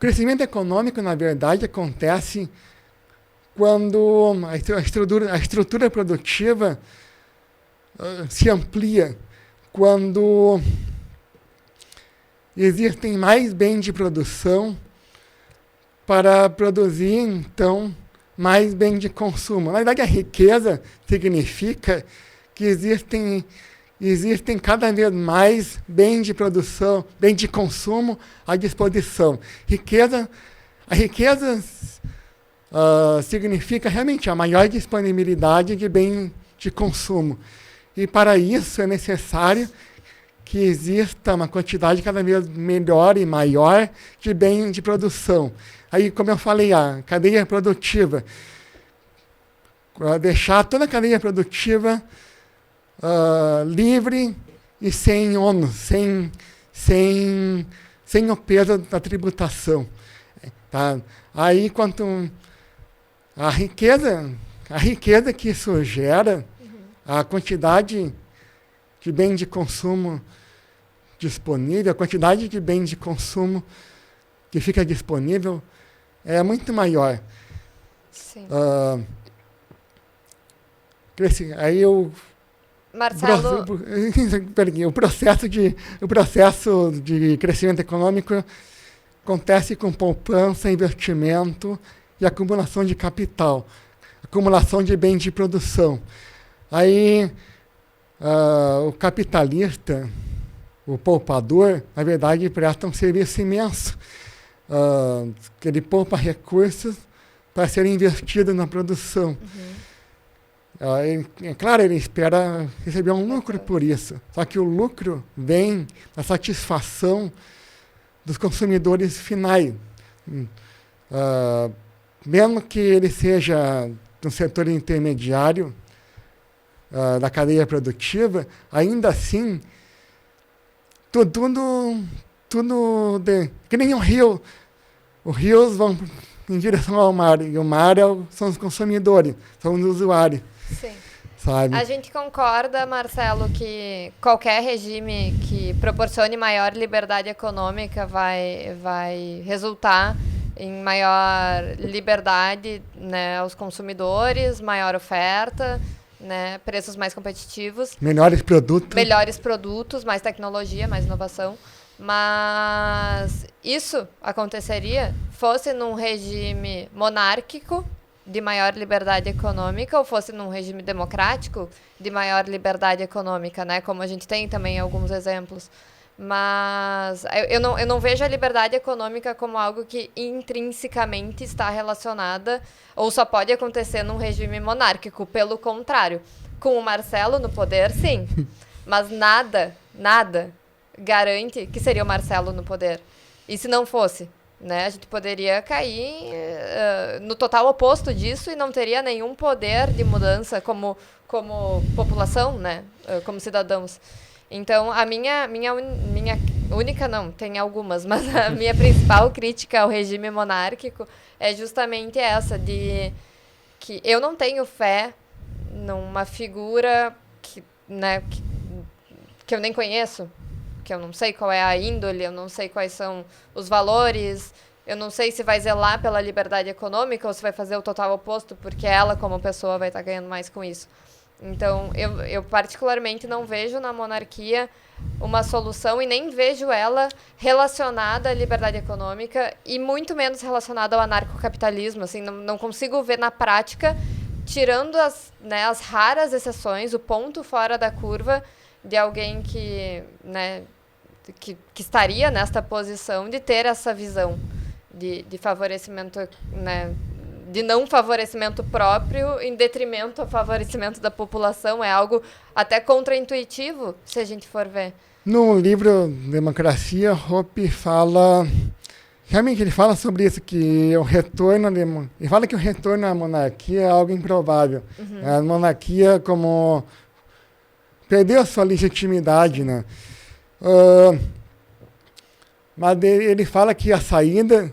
crescimento econômico, na verdade, acontece quando a estrutura produtiva se amplia, quando existem mais bens de produção para produzir, então, mais bens de consumo. Na verdade, a riqueza significa que existem cada vez mais bens de produção, bens de consumo à disposição. A riqueza significa realmente a maior disponibilidade de bens de consumo. E para isso é necessário que exista uma quantidade cada vez melhor e maior de bens de produção. Aí, como eu falei, a cadeia produtiva, deixar toda a cadeia produtiva livre e sem ônus, sem o peso da tributação. Tá? Aí, quanto a riqueza que isso gera, a quantidade de bens de consumo disponível, a quantidade de bens de consumo que fica disponível é muito maior. Sim. Aí Marcelo, o processo de crescimento econômico acontece com poupança, investimento e acumulação de capital, acumulação de bens de produção. Aí o capitalista, o poupador, na verdade, presta um serviço imenso, que ele poupa recursos para serem investidos na produção. Claro, ele espera receber um lucro por isso, só que o lucro vem da satisfação dos consumidores finais. Mesmo que ele seja no setor intermediário da cadeia produtiva, ainda assim, que nem um rio. Os rios vão em direção ao mar, e o mar são os consumidores, são os usuários. sim. Sabe? A gente concorda, Marcelo, que qualquer regime que proporcione maior liberdade econômica vai resultar em maior liberdade, né, aos consumidores, maior oferta, né, preços mais competitivos. Melhores produtos, mais tecnologia, mais inovação. Mas isso aconteceria fosse num regime monárquico, de maior liberdade econômica, ou fosse num regime democrático de maior liberdade econômica, né? Como a gente tem também alguns exemplos. Mas eu não vejo a liberdade econômica como algo que intrinsecamente está relacionada ou só pode acontecer num regime monárquico. Pelo contrário, com o Marcelo no poder, sim. Mas nada garante que seria o Marcelo no poder. E se não fosse? Né, a gente poderia cair no total oposto disso e não teria nenhum poder de mudança como população, né, como cidadãos. Então, a minha única, não, tem algumas, mas a minha principal crítica ao regime monárquico é justamente essa, de que eu não tenho fé numa figura que eu nem conheço, que eu não sei qual é a índole, eu não sei quais são os valores, eu não sei se vai zelar pela liberdade econômica ou se vai fazer o total oposto, porque ela, como pessoa, vai estar ganhando mais com isso. Então, eu particularmente não vejo na monarquia uma solução e nem vejo ela relacionada à liberdade econômica e muito menos relacionada ao anarcocapitalismo. Assim, não consigo ver na prática, tirando as raras exceções, o ponto fora da curva, de alguém que estaria nesta posição de ter essa visão de favorecimento, né, de não favorecimento próprio em detrimento ao favorecimento da população. É algo até contraintuitivo, se a gente for ver. No livro Democracia, Hoppe fala... Realmente ele fala sobre isso, que o retorno... Ele fala que o retorno à monarquia é algo improvável. A monarquia como... perdeu a sua legitimidade, né? Mas ele fala que a saída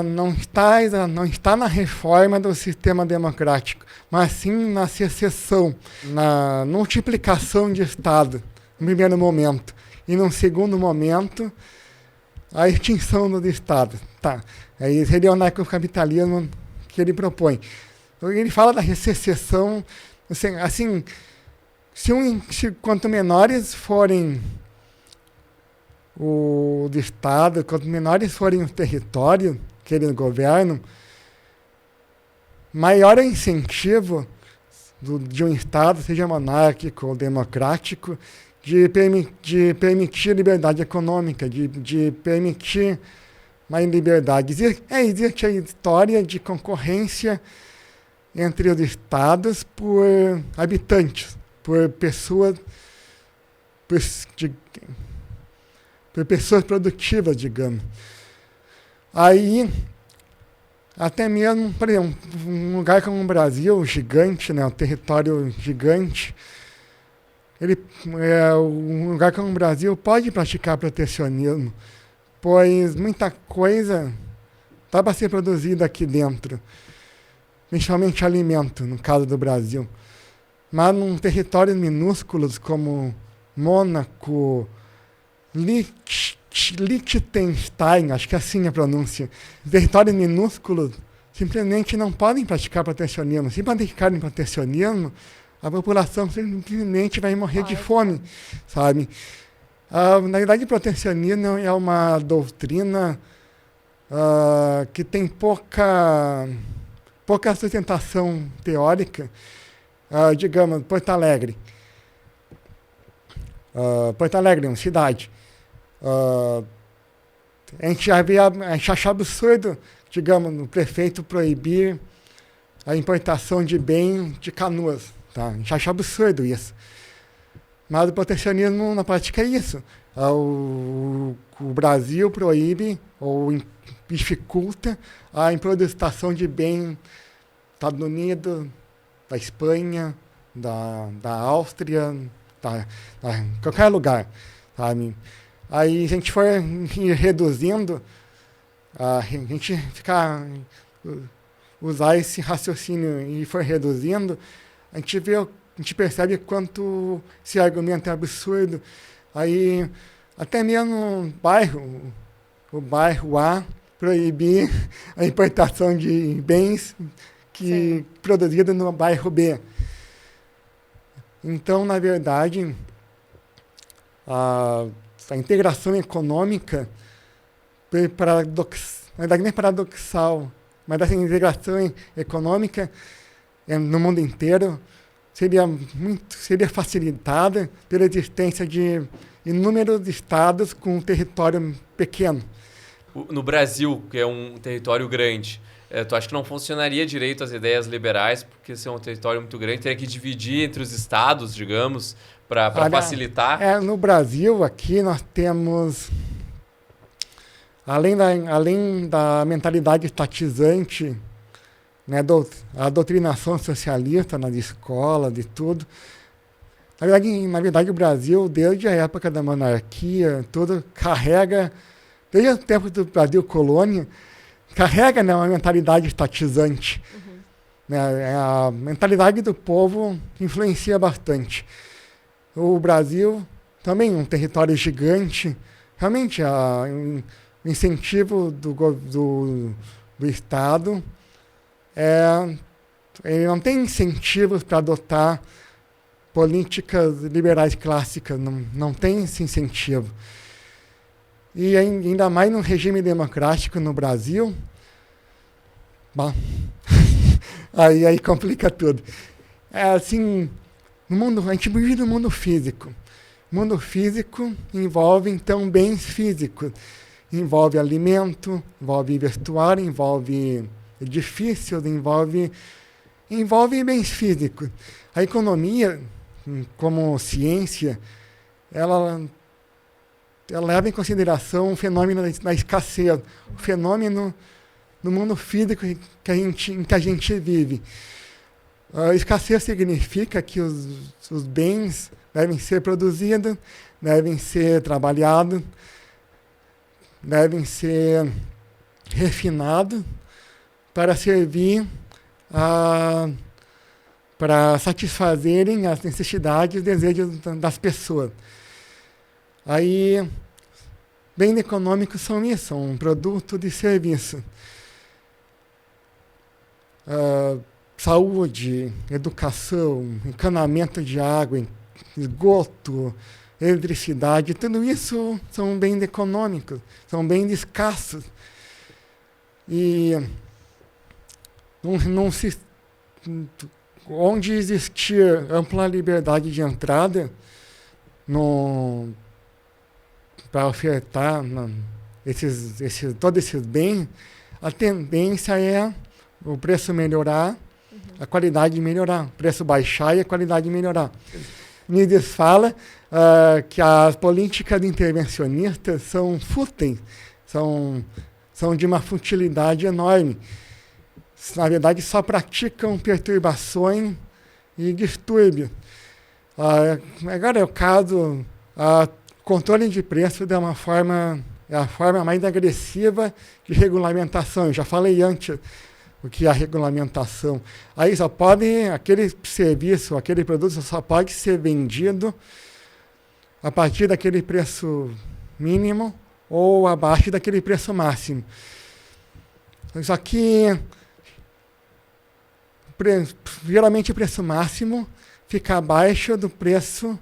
não está na reforma do sistema democrático, mas sim na secessão, na multiplicação de Estado, no primeiro momento. E num segundo momento, a extinção do Estado. Tá. Aí seria o anarcocapitalismo que ele propõe. Ele fala da secessão, assim, quanto menores forem o Estado, quanto menores forem o território que eles governam, maior é o incentivo de um Estado, seja monárquico ou democrático, de permitir liberdade econômica, de permitir mais liberdade. Existe a história de concorrência entre os estados por habitantes, por pessoas produtivas, digamos. Aí, até mesmo, por exemplo, um lugar como o Brasil, gigante, né, um território gigante, um lugar como o Brasil pode praticar protecionismo, pois muita coisa está para ser produzida aqui dentro, principalmente alimento, no caso do Brasil. Mas num territórios minúsculos como Mônaco, Liechtenstein, acho que assim é a pronúncia, territórios minúsculos simplesmente não podem praticar protecionismo. Se praticarem protecionismo, a população simplesmente vai morrer de fome, sabe? Na verdade, o protecionismo é uma doutrina que tem pouca sustentação teórica. Digamos, Porto Alegre. Porto Alegre é uma cidade. A gente acha absurdo, digamos, o prefeito proibir a importação de bem de Canoas. Tá? A gente acha absurdo isso. Mas o protecionismo na prática é isso. O Brasil proíbe ou dificulta a importação de bem dos Estados Unidos, da Espanha, da Áustria, qualquer lugar. Sabe? Aí a gente foi reduzindo, a gente usar esse raciocínio e for reduzindo, a gente percebe quanto esse argumento é absurdo. Aí, até mesmo o bairro A proibir a importação de bens produzidos no bairro B. Então, na verdade, a integração econômica, na verdade não é paradoxal, mas essa integração econômica no mundo inteiro seria facilitada pela existência de inúmeros estados com um território pequeno. No Brasil, que é um território grande, tu acha que não funcionaria direito as ideias liberais, porque se é um território muito grande, teria que dividir entre os estados, digamos, para facilitar? No Brasil, aqui nós temos, além da mentalidade estatizante, né, a doutrinação socialista nas escolas e tudo. Na verdade, o Brasil, desde a época da monarquia, tudo carrega, desde o tempo do Brasil colônia, carrega, né, uma mentalidade estatizante. Uhum. Né, a mentalidade do povo influencia bastante. O Brasil, também um território gigante, realmente o incentivo do Estado ele não tem incentivos para adotar políticas liberais clássicas, não tem esse incentivo. E ainda mais num regime democrático no Brasil, bom, aí complica tudo. Assim, a gente vive no mundo físico. O mundo físico envolve, então, bens físicos. Envolve alimento, envolve vestuário, envolve edifícios, envolve bens físicos. A economia, como ciência, ela leva em consideração o fenômeno da escassez, o fenômeno do mundo físico em que a gente vive. A escassez significa que os bens devem ser produzidos, devem ser trabalhados, devem ser refinados para servir para satisfazerem as necessidades e desejos das pessoas. Aí, bens econômicos são isso, são um produto de serviço. Saúde, educação, encanamento de água, esgoto, eletricidade, tudo isso são bens econômicos, são bens escassos. E onde existir ampla liberdade de entrada para ofertar todos esses bens, a tendência é o preço melhorar, a qualidade melhorar, o preço baixar e a qualidade melhorar. Mises fala que as políticas intervencionistas são fúteis, são de uma futilidade enorme. Na verdade, só praticam perturbações e distúrbios. Agora é o caso, controle de preço é a forma mais agressiva de regulamentação. Eu já falei antes o que é a regulamentação. Aí aquele serviço, aquele produto só pode ser vendido a partir daquele preço mínimo ou abaixo daquele preço máximo. Só que geralmente o preço máximo fica abaixo do preço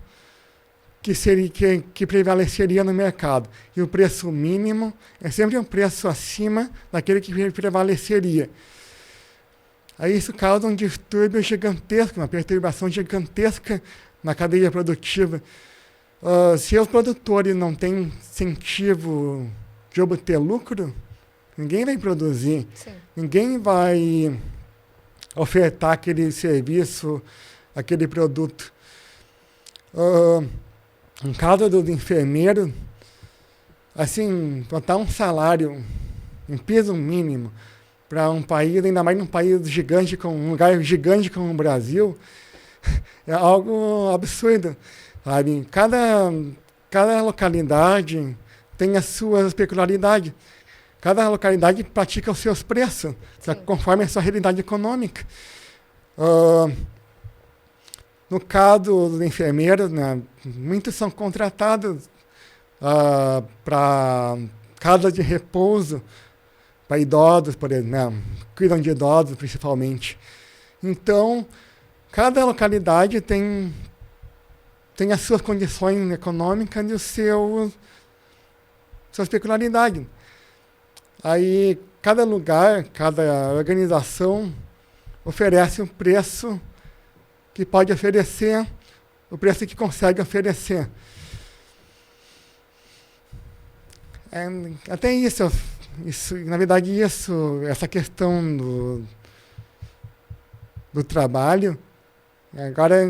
que prevaleceria no mercado. E o preço mínimo é sempre um preço acima daquele que prevaleceria. Aí isso causa um distúrbio gigantesco, uma perturbação gigantesca na cadeia produtiva. Se os produtores não têm incentivo de obter lucro, ninguém vai produzir. Sim. Ninguém vai ofertar aquele serviço, aquele produto. No caso dos enfermeiros, assim, botar um salário, um piso mínimo, para um país, ainda mais num país gigante, um lugar gigante como o Brasil, é algo absurdo. Sabe? Cada localidade tem as suas peculiaridades. Cada localidade pratica os seus preços, conforme a sua realidade econômica. No caso dos enfermeiros, né, muitos são contratados para casas de repouso, para idosos, por exemplo, cuidam de idosos principalmente. Então, cada localidade tem as suas condições econômicas e suas peculiaridades. Aí, cada lugar, cada organização oferece um preço que pode oferecer, o preço que consegue oferecer. Até isso, na verdade, essa questão do trabalho, agora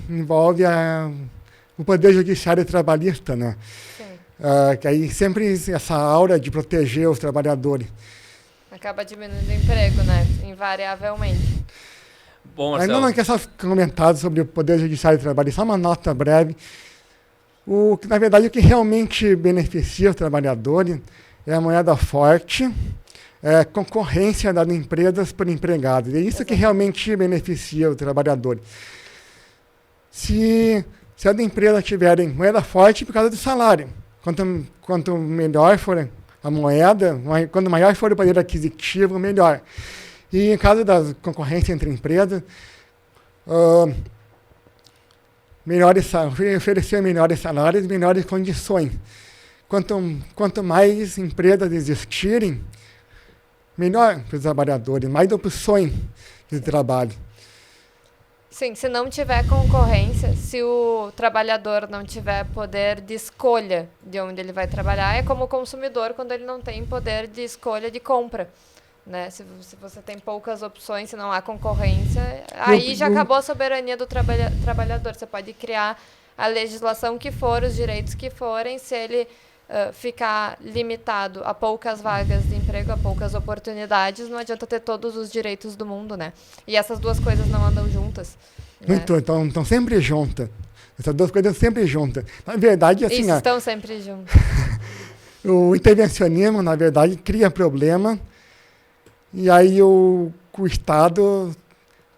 envolve o Poder Judiciário Trabalhista, né? Que aí sempre essa aura de proteger os trabalhadores. Acaba diminuindo o emprego, né? Invariavelmente. Bom, Marcelo. Ainda não quero só comentar sobre o Poder Judiciário Trabalhista, só uma nota breve. Na verdade, o que realmente beneficia os trabalhadores é a moeda forte, é concorrência das empresas por empregados. É isso que realmente beneficia o trabalhador. Se as empresas tiverem moeda forte, por causa do salário. Quanto melhor for a moeda, quanto maior for o poder aquisitivo, melhor. E em caso da concorrência entre empresas, oferecer melhores salários, melhores condições. Quanto mais empresas existirem, melhor para os trabalhadores, mais opções de trabalho. Sim, se não tiver concorrência, se o trabalhador não tiver poder de escolha de onde ele vai trabalhar, é como o consumidor quando ele não tem poder de escolha de compra. Né? Se você tem poucas opções, se não há concorrência, aí já acabou a soberania do trabalhador. Você pode criar a legislação que for, os direitos que forem, se ele ficar limitado a poucas vagas de emprego, a poucas oportunidades, não adianta ter todos os direitos do mundo, né? E essas duas coisas não andam juntas. Né? Estão sempre juntas. Essas duas coisas sempre juntas. Na verdade, assim... Isso, estão sempre juntas. O intervencionismo, na verdade, cria problema e aí o Estado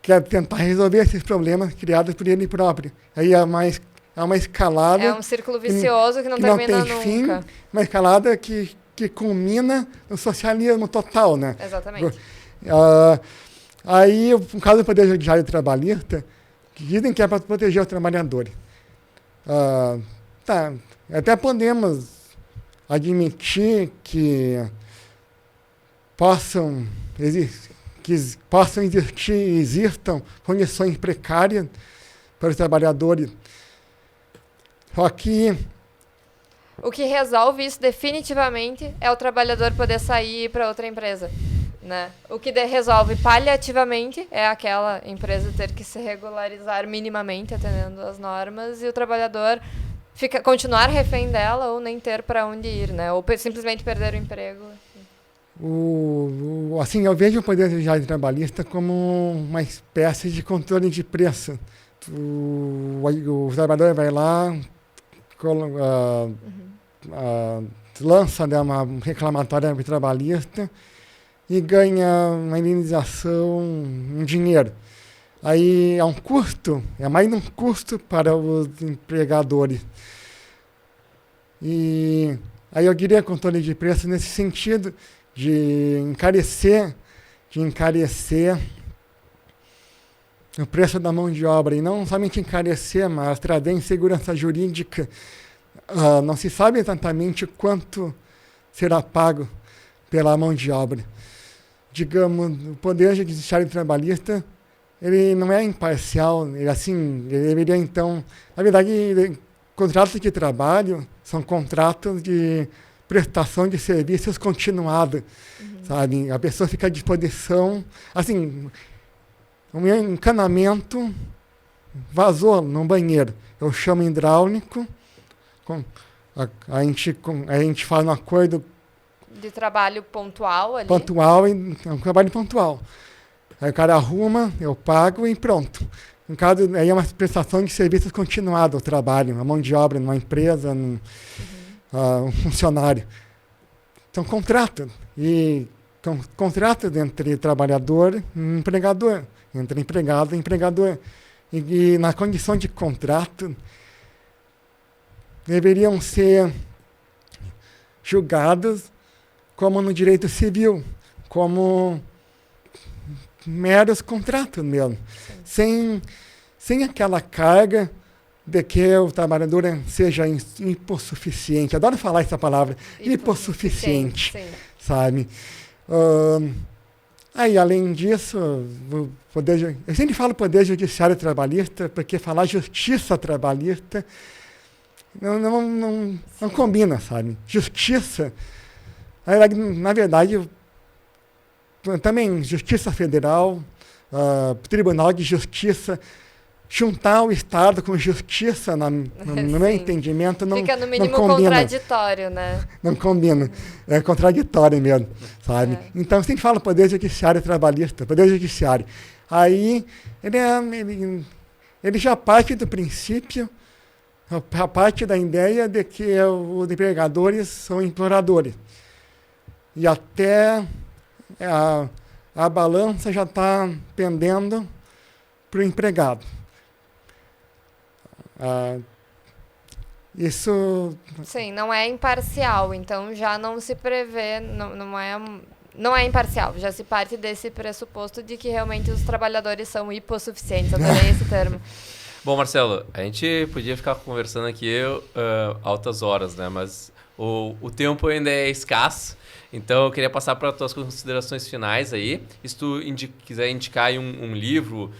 quer tentar resolver esses problemas criados por ele próprio. Aí é uma escalada... É um círculo vicioso que não termina tem nunca. fim, uma escalada que culmina no socialismo total, né? Exatamente. Aí, no caso do Poder Judiciário Trabalhista, dizem que é para proteger os trabalhadores. Até podemos admitir que possam existam condições precárias para os trabalhadores. Só que O que resolve isso definitivamente é o trabalhador poder sair e ir para outra empresa, né? O que resolve paliativamente é aquela empresa ter que se regularizar minimamente atendendo às normas e o trabalhador continuar refém dela ou nem ter para onde ir, né? Ou simplesmente perder o emprego. Assim, eu vejo o Poder Judiciário Trabalhista como uma espécie de controle de preço. O trabalhador vai lá, lança, né, uma reclamatória trabalhista e ganha uma indenização, um dinheiro. Aí é mais um custo para os empregadores. E aí eu diria controle de preço nesse sentido de encarecer o preço da mão de obra, e não somente encarecer, mas trazer insegurança jurídica. Não se sabe exatamente quanto será pago pela mão de obra. Digamos, o Poder Judiciário Trabalhista, ele não é imparcial, ele deveria, então... Na verdade, contratos de trabalho são contratos de prestação de serviços continuado, sabe? A pessoa fica à disposição, assim, um encanamento vazou no banheiro, eu chamo hidráulico, a gente faz um acordo De trabalho pontual ali. é um trabalho pontual. Aí o cara arruma, eu pago e pronto. No caso, aí é uma prestação de serviços continuado, o trabalho, a mão de obra numa empresa, um funcionário. Então, contrato entre trabalhador e empregador, entre empregado e empregador. E na condição de contrato, deveriam ser julgados como no direito civil, como meros contratos mesmo, sem aquela carga de que o trabalhador seja hipossuficiente. Adoro falar essa palavra, hipossuficiente, Sim. sabe? Aí, além disso, eu sempre falo Poder Judiciário Trabalhista, porque falar justiça trabalhista não combina, sabe? Justiça, na verdade, também Justiça Federal, Tribunal de Justiça, juntar o Estado com justiça, no meu entendimento, não Fica no mínimo não combina. contraditório, né? Não combina. É contraditório mesmo, sabe? Então, sempre fala Poder Judiciário Trabalhista, Poder Judiciário. Aí, ele já parte do princípio, a parte da ideia de que os empregadores são imploradores. E até a balança já está pendendo para o empregado. Isso... Sim, não é imparcial, então já não se prevê, não é imparcial, já se parte desse pressuposto de que realmente os trabalhadores são hipossuficientes, adorei esse termo. Bom, Marcelo, a gente podia ficar conversando aqui altas horas, né? Mas o tempo ainda é escasso, então eu queria passar para as tuas considerações finais aí. E se tu quiser indicar aí um livro,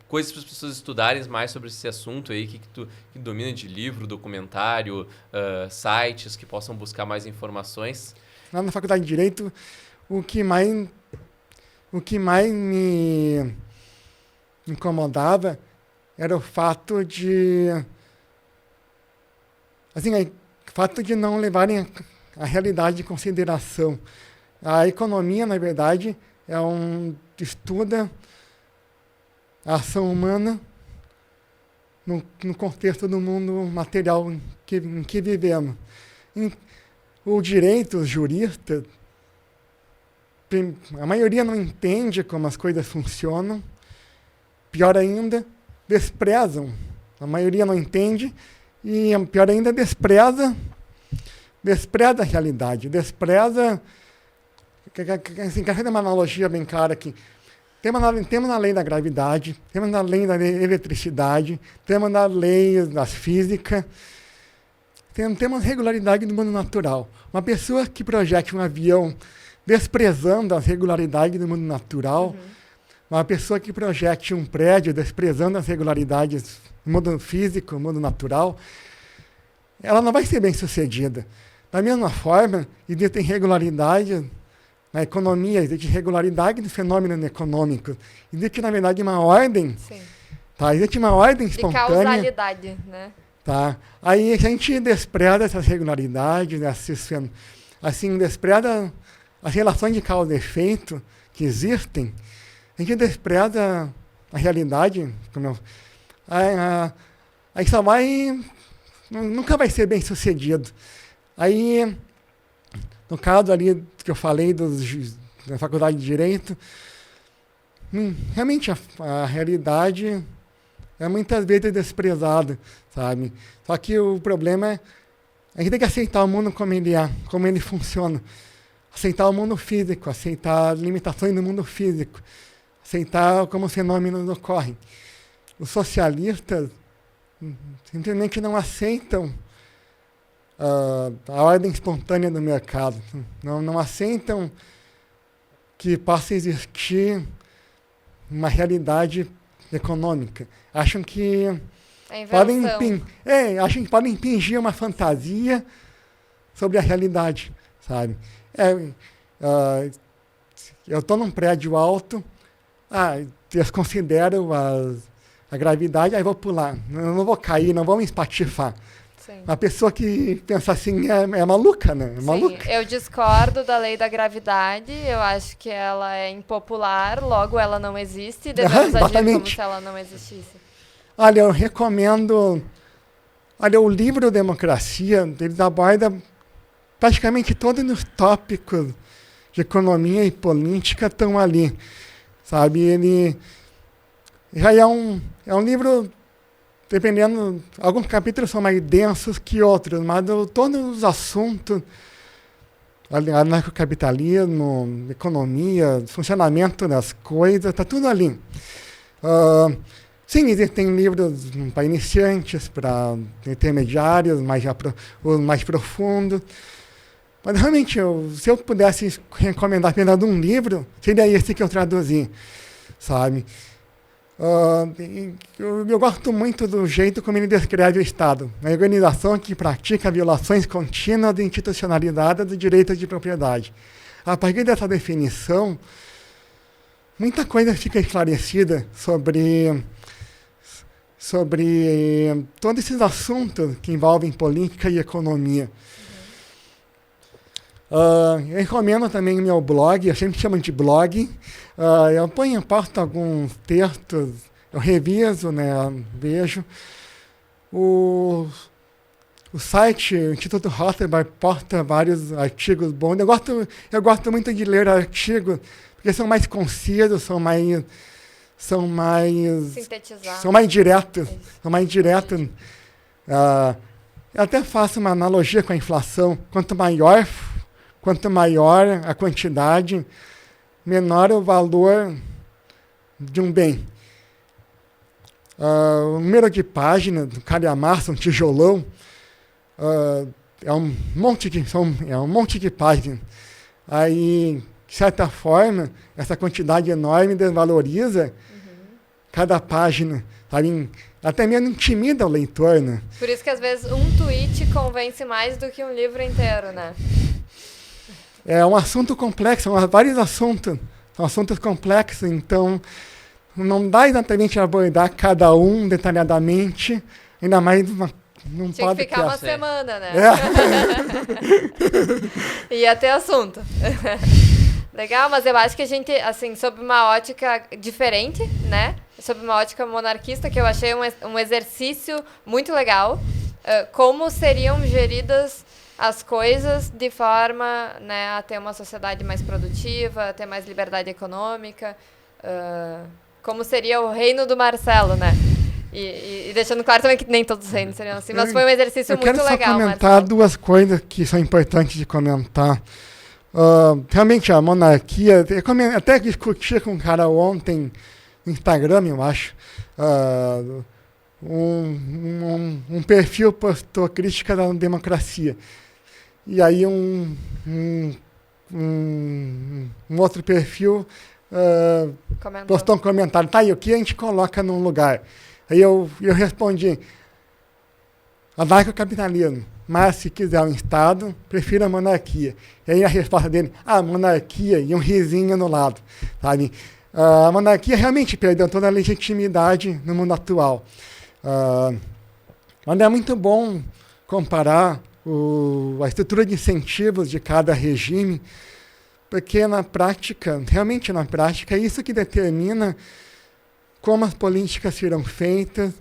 coisas para as pessoas estudarem mais sobre esse assunto aí, que domina de livro, documentário, sites que possam buscar mais informações. Lá na Faculdade de Direito, o que mais me incomodava era o fato de não levarem a realidade em consideração. A economia, na verdade, estuda a ação humana no contexto do mundo material em que vivemos. O direito, os juristas, a maioria não entende como as coisas funcionam. Pior ainda, desprezam A maioria não entende e, pior ainda, despreza a realidade, despreza... Assim, quero fazer uma analogia bem clara aqui. Temos na lei da gravidade, temos na lei da eletricidade, temos na lei da física, temos regularidade do mundo natural. Uma pessoa que projete um avião desprezando as regularidades do mundo natural, uma pessoa que projete um prédio desprezando as regularidades do mundo físico, do mundo natural, ela não vai ser bem sucedida. Da mesma forma, existem regularidades na economia, existe regularidade dos fenômenos econômicos. Existe, na verdade, uma ordem. Sim. Tá? Existe uma ordem De espontânea. causalidade, né? Tá? Aí a gente despreza essas regularidades, assim, despreza as relações de causa e efeito que existem. A gente despreza a realidade. Aí só vai... Nunca vai ser bem sucedido. Aí... No caso ali que eu falei da Faculdade de Direito, realmente a realidade é muitas vezes desprezada, sabe? Só que o problema é a gente tem que aceitar o mundo como ele é, como ele funciona. Aceitar o mundo físico, aceitar as limitações do mundo físico, aceitar como os fenômenos ocorrem. Os socialistas simplesmente não aceitam a ordem espontânea do mercado. Não aceitam que possa existir uma realidade econômica. Acham que acham que podem impingir uma fantasia sobre a realidade, sabe? Eu estou num prédio alto, eles consideram a gravidade, aí vou pular. Eu não vou cair, não vou me espatifar. Sim. A pessoa que pensa assim é maluca, né? É maluca. Sim, eu discordo da lei da gravidade, eu acho que ela é impopular, logo ela não existe, devemos agir como se ela não existisse. Olha, eu recomendo... Olha, o livro Democracia, ele aborda praticamente todos os tópicos de economia e política estão ali, sabe? Ele já é um livro... Dependendo, alguns capítulos são mais densos que outros, mas todos os assuntos, anarcocapitalismo, economia, funcionamento das coisas, está tudo ali. Sim, existem livros para iniciantes, para intermediários, os mais profundos. Mas realmente, se eu pudesse recomendar apenas um livro, seria esse que eu traduzi, sabe? Eu gosto muito do jeito como ele descreve o Estado, uma organização que pratica violações contínuas e institucionalizadas dos direitos de propriedade. A partir dessa definição, muita coisa fica esclarecida sobre todos esses assuntos que envolvem política e economia. Eu recomendo também o meu blog, eu sempre chamo de blog. Eu posto alguns textos, eu reviso, né, vejo. O site, o Instituto Rothbard, posta vários artigos bons. Eu gosto muito de ler artigos, porque são mais concisos, são mais Sintetizar. São mais diretos. Eu até faço uma analogia com a inflação. Quanto maior a quantidade, menor o valor de um bem. O número de páginas do calhamaço, um tijolão, é um monte de páginas. Aí, de certa forma, essa quantidade enorme desvaloriza cada página, sabe? Até mesmo intimida o leitor, né? Por isso que às vezes um tweet convence mais do que um livro inteiro, né? É um assunto complexo, são vários assuntos, são assuntos complexos, então não dá exatamente a abordar cada um detalhadamente, ainda mais num Tinha que ficar uma podcast. semana, né? Ia ter assunto. Legal, mas eu acho que a gente, assim, sob uma ótica diferente, né? Sob uma ótica monarquista, que eu achei um exercício muito legal. Como seriam geridas as coisas de forma, né, a ter uma sociedade mais produtiva, a ter mais liberdade econômica. Como seria o reino do Marcelo, né? E deixando claro também que nem todos os reinos seriam assim, mas foi um exercício muito legal. Eu quero só comentar Marcelo. duas coisas que são importantes de comentar. Realmente a monarquia, eu até discuti com um cara ontem no Instagram, eu acho, um perfil postou crítica da democracia. E aí um outro perfil postou um comentário, tá, e o que a gente coloca num lugar? Aí eu respondi, anarcocapitalismo, mas se quiser um Estado, prefiro a monarquia. E aí a resposta dele, monarquia, e um risinho no lado, sabe? A monarquia realmente perdeu toda a legitimidade no mundo atual. Mas é muito bom comparar a estrutura de incentivos de cada regime, porque na prática, realmente na prática, é isso que determina como as políticas serão feitas,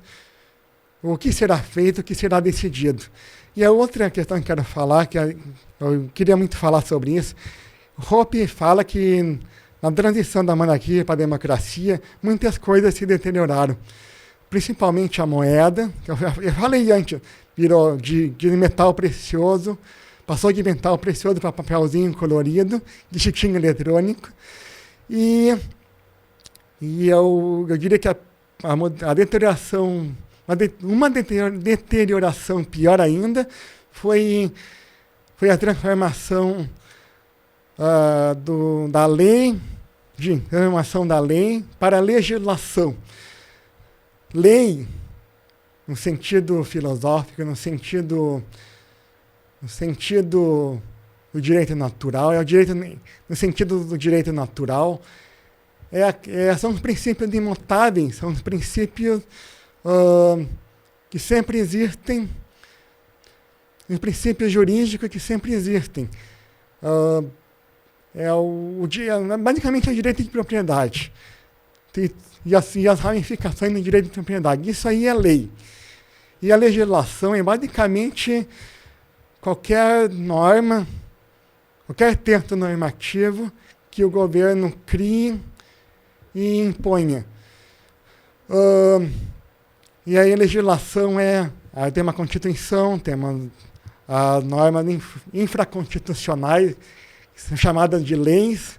o que será feito, o que será decidido. E a outra questão que eu quero falar, eu queria muito falar sobre isso, Hoppe fala que na transição da monarquia para a democracia, muitas coisas se deterioraram. Principalmente a moeda, que eu falei antes, virou de metal precioso, passou de metal precioso para papelzinho colorido, de chiquinho eletrônico. E eu diria que a deterioração, uma deterioração pior ainda, foi a transformação da lei, para a legislação. Lei, no sentido filosófico, no sentido do direito natural, no sentido do direito natural, são os princípios imutáveis, são os princípios que sempre existem, os princípios jurídicos que sempre existem. Basicamente é o direito de propriedade e as ramificações do direito de propriedade. Isso aí é lei. E a legislação é basicamente qualquer norma, qualquer texto normativo que o governo crie e imponha. E aí a legislação tem uma Constituição, tem as normas infraconstitucionais, que são chamadas de leis,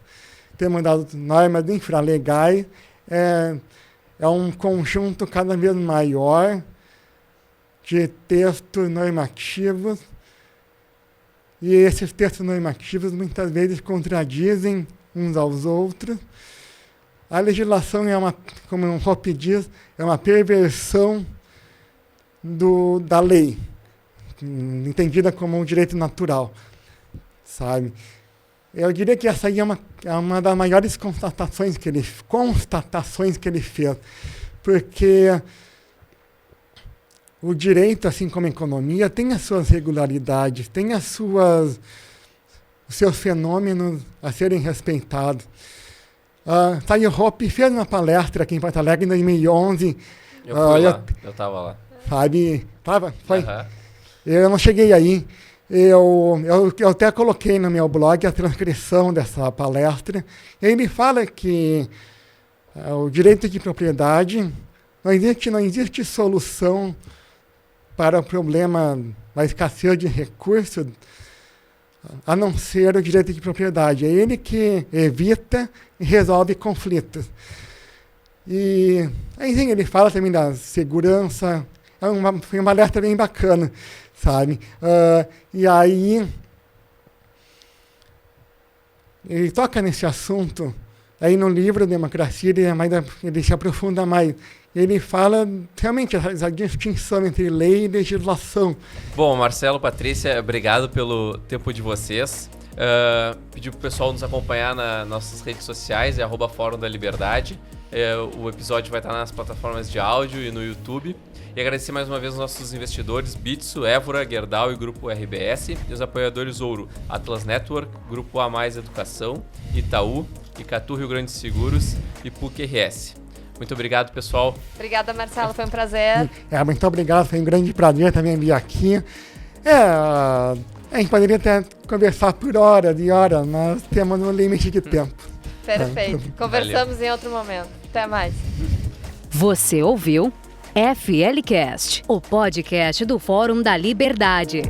temos as normas infralegais, é um conjunto cada vez maior de textos normativos, e esses textos normativos muitas vezes contradizem uns aos outros. A legislação como o Hoppe diz, é uma perversão da lei, entendida como um direito natural, sabe? Eu diria que essa aí é uma das maiores constatações que ele fez, porque o direito, assim como a economia, tem as suas regularidades, tem os seus fenômenos a serem respeitados. O Hoppe fez uma palestra aqui em Porto Alegre em 2011. Eu fui lá, eu estava lá. Sabe? Foi? Uhum. Eu não cheguei aí. Eu até coloquei no meu blog a transcrição dessa palestra. Ele fala que o direito de propriedade, não existe solução para o problema da escassez de recursos, a não ser o direito de propriedade. É ele que evita e resolve conflitos. E aí ele fala também da segurança. Foi uma palestra bem bacana, sabe? E aí ele toca nesse assunto. Aí no livro Democracia ele se aprofunda mais. Ele fala realmente a distinção entre lei e legislação. Bom, Marcelo, Patrícia, obrigado pelo tempo de vocês. Pedir pro pessoal nos acompanhar nas nossas redes sociais, @Fórum da Liberdade. O episódio vai estar nas plataformas de áudio e no YouTube. E agradecer mais uma vez os nossos investidores, Bitso, Évora, Gerdau e Grupo RBS. E os apoiadores Ouro, Atlas Network, Grupo A Mais Educação, Itaú, Icatu Rio Grande Seguros e PUC RS. Muito obrigado, pessoal. Obrigada, Marcelo, foi um prazer. Muito obrigado, foi um grande prazer também vir aqui. A gente poderia até conversar por horas e horas, mas temos um limite de tempo. Perfeito. Conversamos em outro momento. Até mais. Você ouviu FLCast, o podcast do Fórum da Liberdade.